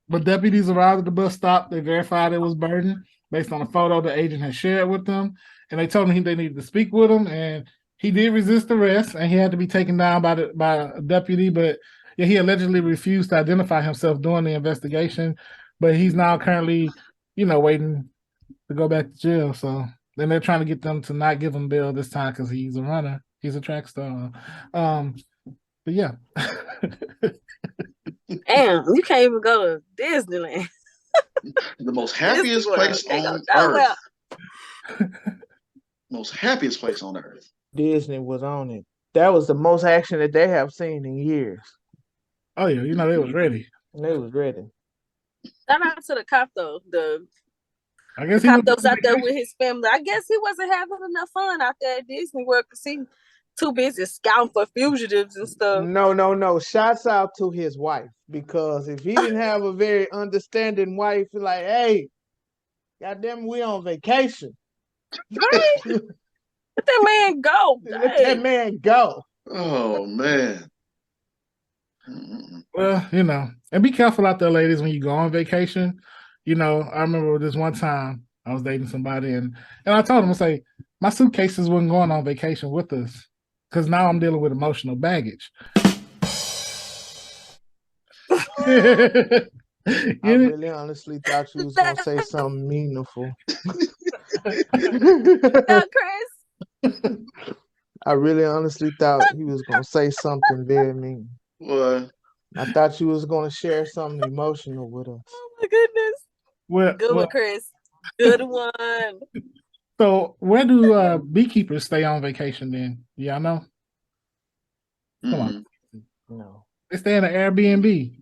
But deputies arrived at the bus stop. They verified it was Burton based on a photo the agent had shared with them. And they told him they needed to speak with him. And he did resist arrest, and he had to be taken down by a deputy. But yeah, he allegedly refused to identify himself during the investigation. But he's now currently, waiting to go back to jail. So then they're trying to get them to not give him bail this time because he's a runner. He's a track star. But yeah. Damn, you can't even go to Disneyland. The most happiest place on earth. Most happiest place on earth. Disney was on it. That was the most action that they have seen in years. Oh yeah, they was ready. They was ready. Shout out to the cop though. I guess the cop that was out there with his family. I guess he wasn't having enough fun out there at Disney World because he too busy scouting for fugitives and stuff. No. Shouts out to his wife, because if he didn't have a very understanding wife, like, hey, goddamn, we on vacation. Right? Let that man go. Let that man go. Oh man. Well, and be careful out there, ladies, when you go on vacation. I remember this one time I was dating somebody, and I told him, I say, my suitcases wasn't going on vacation with us because now I'm dealing with emotional baggage. I really honestly thought you was gonna say something meaningful. Chris. I really honestly thought he was gonna say something very mean. What? I thought you was gonna share something emotional with us. Oh my goodness. Good one, Chris. Good one. So where do beekeepers stay on vacation then? Y'all know? Come on. No. They stay in an Airbnb.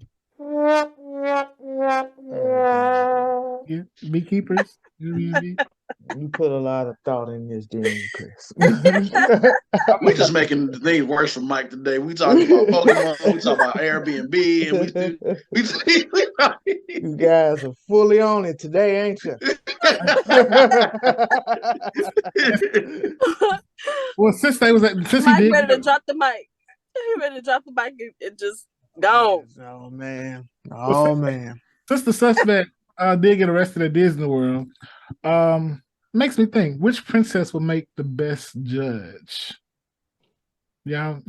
Yeah, beekeepers. Airbnb. You put a lot of thought in this, didn't you, Chris? We're just making things worse for Mike today. We talking about Pokemon, we talking about Airbnb, and you guys are fully on it today, ain't you? Well, since Mike ready to drop the mic. He ready to drop the mic and just gone. Oh man. Oh man. Since the suspect did get arrested at Disney World, makes me think, which princess will make the best judge? Yeah,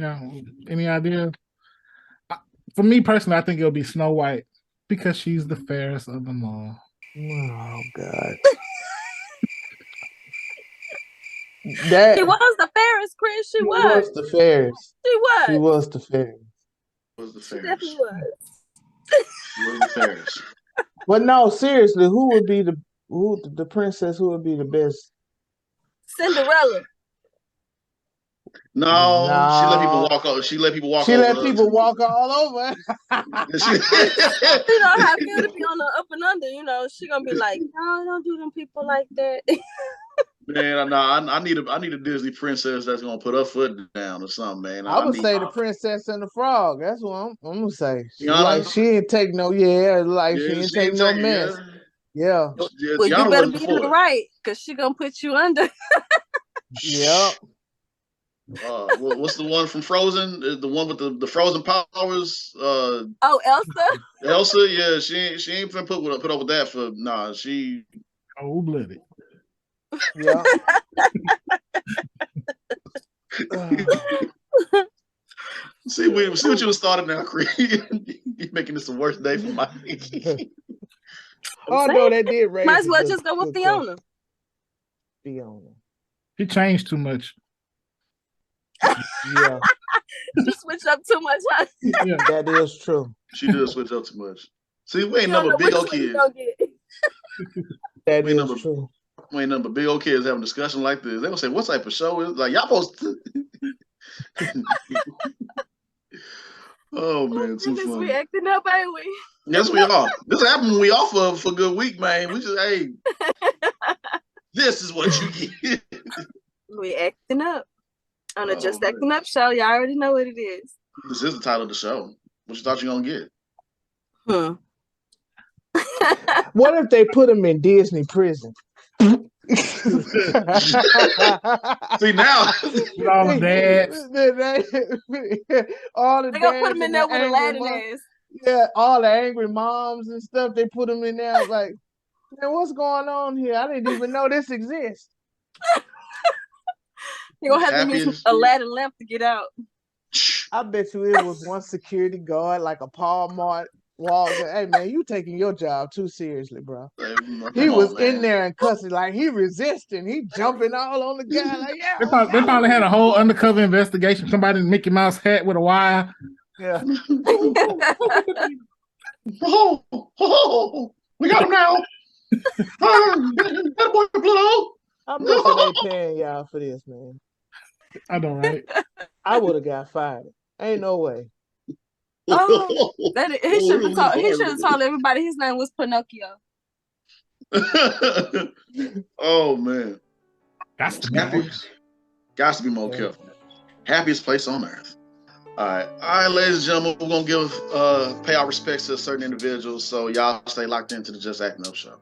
any idea? For me personally, I think it'll be Snow White. Because she's the fairest of them all. Oh God. She was the fairest, Chris. She was the fairest. She was. She was the fairest. Was the She fairest. definitely was. Was the fairest. But no, seriously, who would be the princess? Who would be the best? Cinderella. No, she let people walk over. She let people walk over. She let people walk all over. You know how it feel to be on the up and under. You know, she gonna be like, no, don't do them people like that. Man, I need a Disney princess that's gonna put her foot down or something, man. I would say the Princess and the Frog. That's what I'm gonna say. She ain't take no she ain't take no mess. Yeah. Well, you better be in the right, because she gonna put you under. Yep. What's the one from Frozen? The one with the frozen powers? Elsa. Elsa, yeah, she ain't finna put up with that for she cold-blooded. Yeah. See what you started now, Creed. You're making this the worst day for Mike. Oh no, that did raise. Might as well just go with Fiona. She changed too much. Yeah. She switched up too much. Huh? Yeah, that is true. She did switch up too much. See, we ain't number big old kids. That is true. We ain't number big old kids having a discussion like this. They gonna say, "What type of show is like y'all supposed to?" Oh man, too funny. We acting up, ain't we? Yes, we are. This happened when we off for a good week, man. We just this is what you get. We acting up on a Just Acting Up show. Y'all already know what it is. This is the title of the show. What you thought you gonna get? What if they put him in Disney prison? See now, all the dads. All the they gonna put dads him in there with Aladdin ass. Yeah, all the angry moms and stuff. They put him in there like, man, what's going on here? I didn't even know this exists. You're gonna have to use Aladdin lamp to get out. I bet you it was one security guard, like a Paul Mart walk. Hey man, you taking your job too seriously, bro. He was in there and cussing, like he resisting, he jumping all on the guy, like yeah. They probably had a whole undercover investigation. Somebody in Mickey Mouse hat with a wire. Yeah. We got him now. That boy Pluto. I bet you they paying y'all for this, man. I know, right? I would have got fired. Ain't no way. Oh, he should have told everybody his name was Pinocchio. Oh man, got to be more careful. Happiest place on earth. All right, ladies and gentlemen, we're gonna pay our respects to certain individuals. So y'all stay locked into the Just Acting Up show.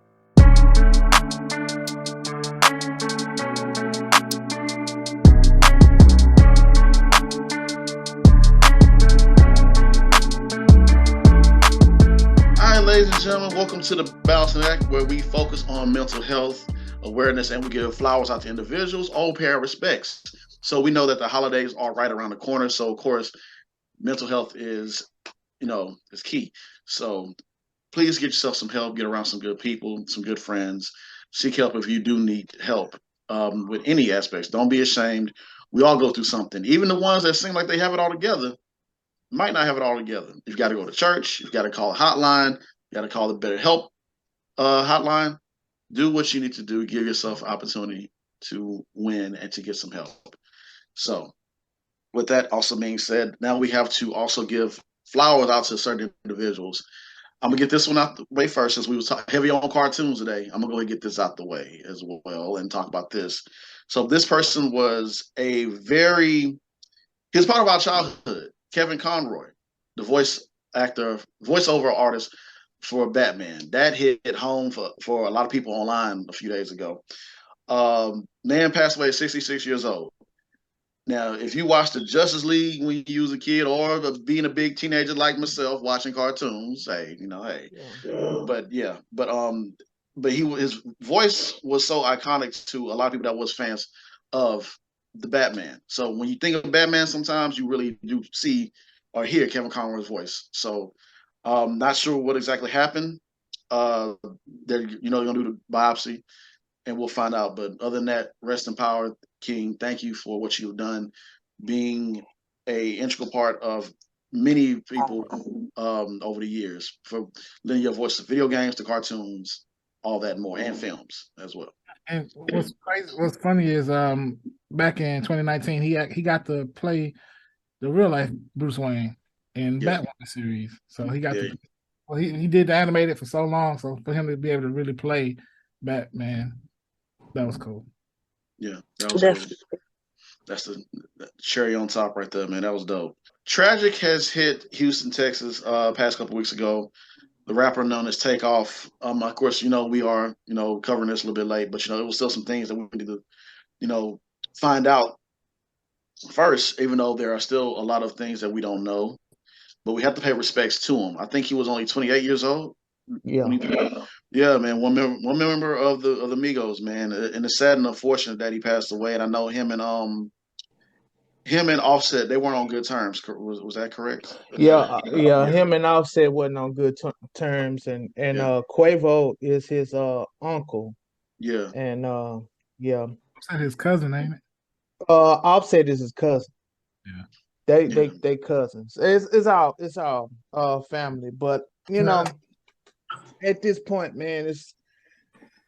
Ladies and gentlemen, welcome to the Balancing Act, where we focus on mental health awareness and we give flowers out to individuals, all pay our respects. So we know that the holidays are right around the corner. So of course, mental health is key. So please get yourself some help, get around some good people, some good friends. Seek help if you do need help with any aspects. Don't be ashamed. We all go through something. Even the ones that seem like they have it all together might not have it all together. You've got to go to church. You've got to call a hotline. You got to call the Better Help hotline. Do what you need to do. Give yourself opportunity to win and to get some help. So with that also being said, now we have to also give flowers out to certain individuals. I'm going to get this one out the way first, since we was heavy on cartoons today. I'm going to go ahead and get this out the way as well and talk about this. So this person was he was part of our childhood. Kevin Conroy, the voiceover artist for Batman. That hit home for a lot of people online a few days ago. Man passed away at 66 years old. Now, if you watched the Justice League when you was a kid, or being a big teenager like myself watching cartoons, but his voice was so iconic to a lot of people that was fans of the Batman. So when you think of Batman, sometimes you really do see or hear Kevin Conroy's voice. So Not sure what exactly happened. They're gonna do the biopsy, and we'll find out. But other than that, rest in power, King. Thank you for what you've done, being a integral part of many people over the years, for lending your voice to video games, to cartoons, all that and more, and films as well. And what's funny is back in 2019 he got to play the real life Bruce Wayne in Batman series. So he got to well, he did the animated for so long. So for him to be able to really play Batman, that was cool. Yeah, that was cool. That's the cherry on top right there, man. That was dope. Tragic has hit Houston, Texas, past couple weeks ago. The rapper known as Takeoff. Of course, we are, covering this a little bit late, but it was still some things that we need to, find out first, even though there are still a lot of things that we don't know. But we have to pay respects to him. I think he was only 28 years old. Yeah. Yeah, man. One member of the Migos, man. And it's sad and unfortunate that he passed away. And I know him and Offset, they weren't on good terms. Was that correct? Yeah. Him and Offset wasn't on good terms, and Quavo is his uncle. Yeah. And Offset his cousin, ain't it? Offset is his cousin. Yeah. They cousins. It's all family. But at this point, man,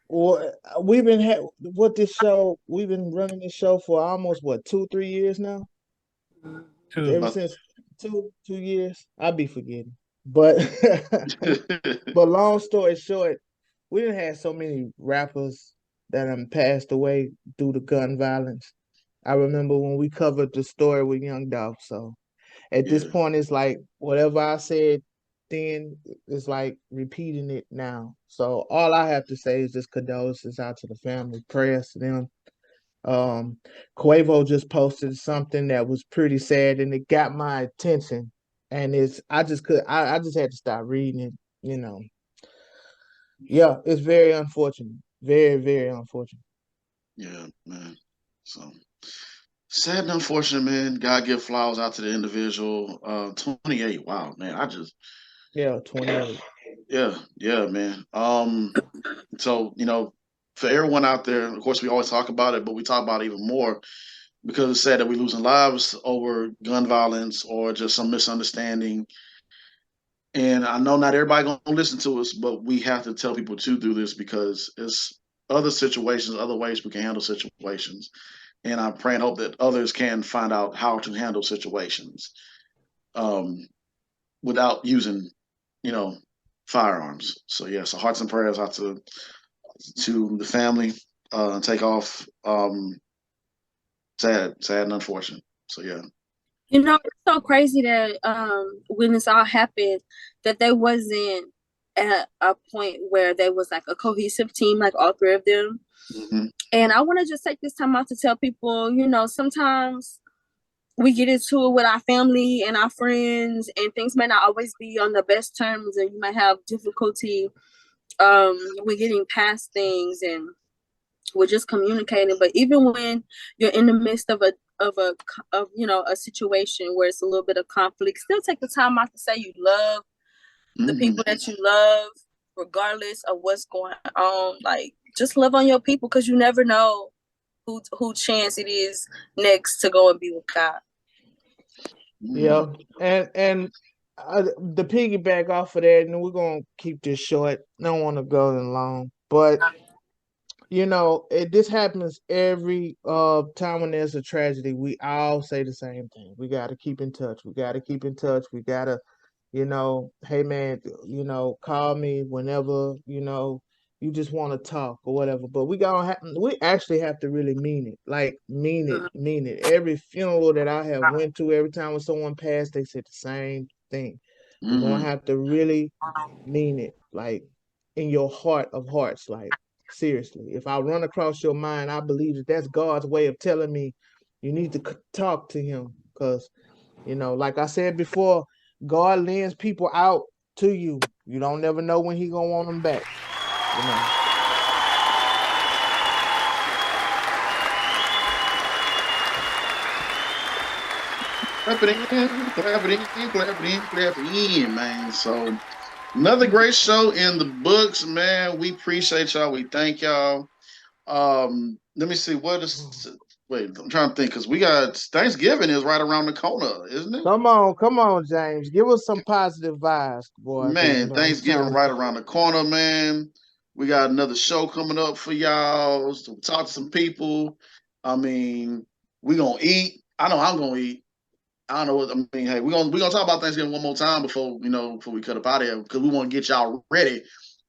we've been running this show for almost 2-3 years now. Ever since 2 years, I'll be forgetting. But but long story short, we didn't have so many rappers that have passed away due to gun violence. I remember when we covered the story with Young Dolph. So at this point, it's like whatever I said then, it's like repeating it now. So all I have to say is just condolences out to the family, prayers to them. Quavo just posted something that was pretty sad, and it got my attention. And I just had to start reading it. Yeah, it's very unfortunate, very, very unfortunate. Yeah, man. So sad and unfortunate, man. God give flowers out to the individual. 28. Wow, man. 28. Yeah, man. So for everyone out there, of course, we always talk about it, but we talk about it even more because it's sad that we're losing lives over gun violence or just some misunderstanding. And I know not everybody gonna listen to us, but we have to tell people to do this because it's other situations, other ways we can handle situations. And I pray and hope that others can find out how to handle situations without using, firearms. So so hearts and prayers out to the family. Takeoff. Sad and unfortunate. So yeah. It's so crazy that when this all happened, that they wasn't at a point where there was like a cohesive team, like all three of them. Mm-hmm. And I want to just take this time out to tell people, sometimes we get into it with our family and our friends, and things may not always be on the best terms, and you might have difficulty with getting past things, and we're just communicating. But even when you're in the midst of a situation where it's a little bit of conflict, still take the time out to say you love the people that you love, regardless of what's going on. Like, just love on your people, because you never know who chance it is next to go and be with God. Yeah, and the piggyback off of that, and we're gonna keep this short. I don't want to go long, but this happens every time when there's a tragedy. We all say the same thing. We got to keep in touch. We got to, hey man, call me whenever you just want to talk or whatever. But we actually have to really mean it. Like mean it. Every funeral that I have went to, every time when someone passed, they said the same thing. You're gonna have to really mean it, like in your heart of hearts, like. Seriously, if I run across your mind, I believe that's God's way of telling me you need to talk to him, because, like I said before, God lends people out to you. You don't never know when he gonna want them back. Clap it in, clap it in, clap it in, clap it in, man. So another great show in the books, man. We appreciate y'all. We thank y'all. Let me see what is. Wait, I'm trying to think because we got Thanksgiving is right around the corner, isn't it? Come on, James. Give us some positive vibes, boy. Because Man, Thanksgiving right around the corner, man. We got another show coming up for y'all to talk to some people. I mean, we gonna eat. I know I'm gonna eat. I don't know what I mean. Hey, we're gonna talk about Thanksgiving one more time before before we cut up out of here because we want to get y'all ready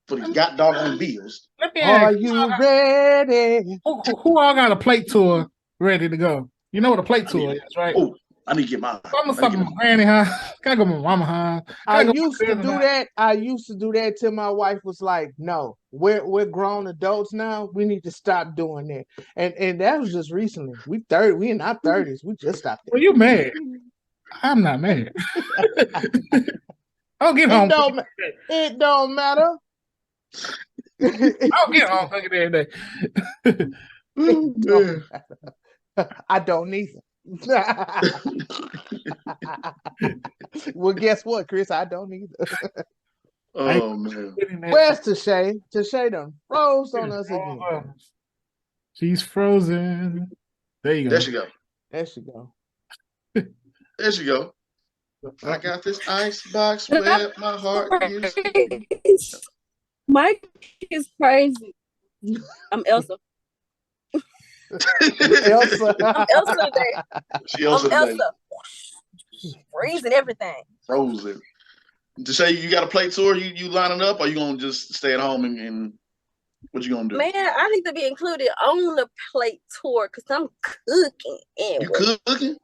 for these goddamn bills. Let me Are ask, you ready? who all got a plate tour ready to go? You know what a plate tour is, right? Oh, I need to get mine. I'm gonna stop at my granny house. Gotta go to my mama house. I used to do that. I used to do that till my wife was like, "No, we're grown adults now. We need to stop doing that." And that was just recently. We in our 30s. We just stopped it. Well, you mad? I'm not mad. I'll get home. It don't matter. I'll get home cooking every day. I don't either. Well, guess what, Chris? I don't either. Oh man. Where's Tashay? Tashay done froze on us again. She's frozen. There you go. There she go. There she go. There she go. I got this ice box where my heart is. Mike is crazy. I'm Elsa. Elsa. I'm Elsa today. She Elsa. I'm Elsa. Freezing everything. Frozen. To say you got a plate tour, you lining up, or you gonna just stay at home and what you gonna do? Man, I need to be included on the plate tour because I'm cooking. You cooking?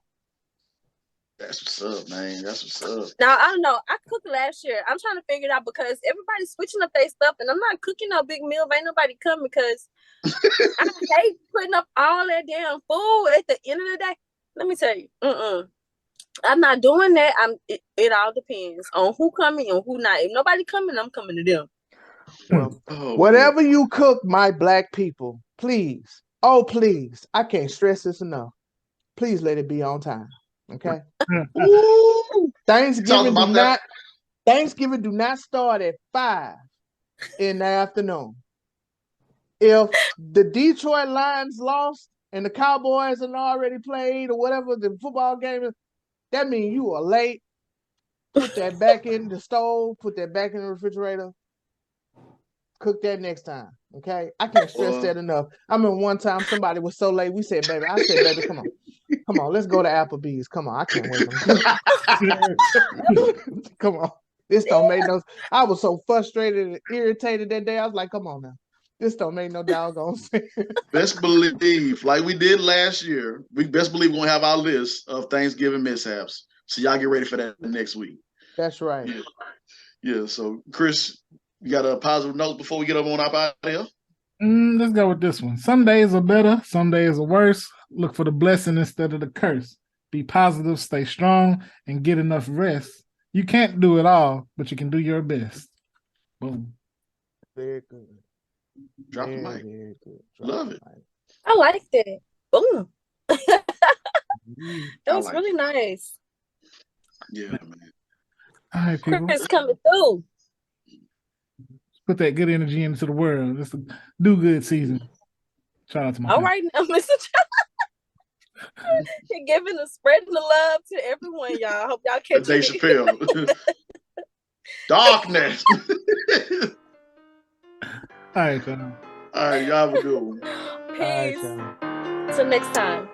That's what's up, man. That's what's up. Now, I don't know. I cooked last year. I'm trying to figure it out because everybody's switching up their stuff, and I'm not cooking no big meal. Ain't nobody coming because I hate putting up all that damn food at the end of the day. Let me tell you, I'm not doing that. It all depends on who coming and who not. If nobody coming, I'm coming to them. Well, whatever you cook, my black people, please, please, I can't stress this enough. Please let it be on time. Okay. Thanksgiving do not start at 5 in the afternoon. If the Detroit Lions lost and the Cowboys had already played or whatever the football game is, that means you are late. Put that back in the stove, put that back in the refrigerator. Cook that next time. Okay. I can't stress that enough. I mean, one time somebody was so late, I said, baby, come on, let's go to Applebee's. Come on, I can't wait. Come on. This don't make no. I was so frustrated and irritated that day. I was like, come on now. This don't make no doggone sense. Best believe, like we did last year, we best believe we're gonna have our list of Thanksgiving mishaps. So y'all get ready for that next week. That's right. Yeah. So Chris, you got a positive note before we get up on our out here? Let's go with this one. Some days are better, some days are worse. Look for the blessing instead of the curse. Be positive, stay strong, and get enough rest. You can't do it all, but you can do your best. Boom. Very good. Drop the mic. Very good. Love it. I like that. Boom. That was really nice. Yeah, man. All right, people. Chris coming through. Put that good energy into the world. It's a do-good season. Shout out to my All right, now, Mr. You're giving spreading the love to everyone, y'all. Hope y'all catch Dave Chappelle. Darkness. All right, y'all. All right, y'all have a good one. Peace. Till next time.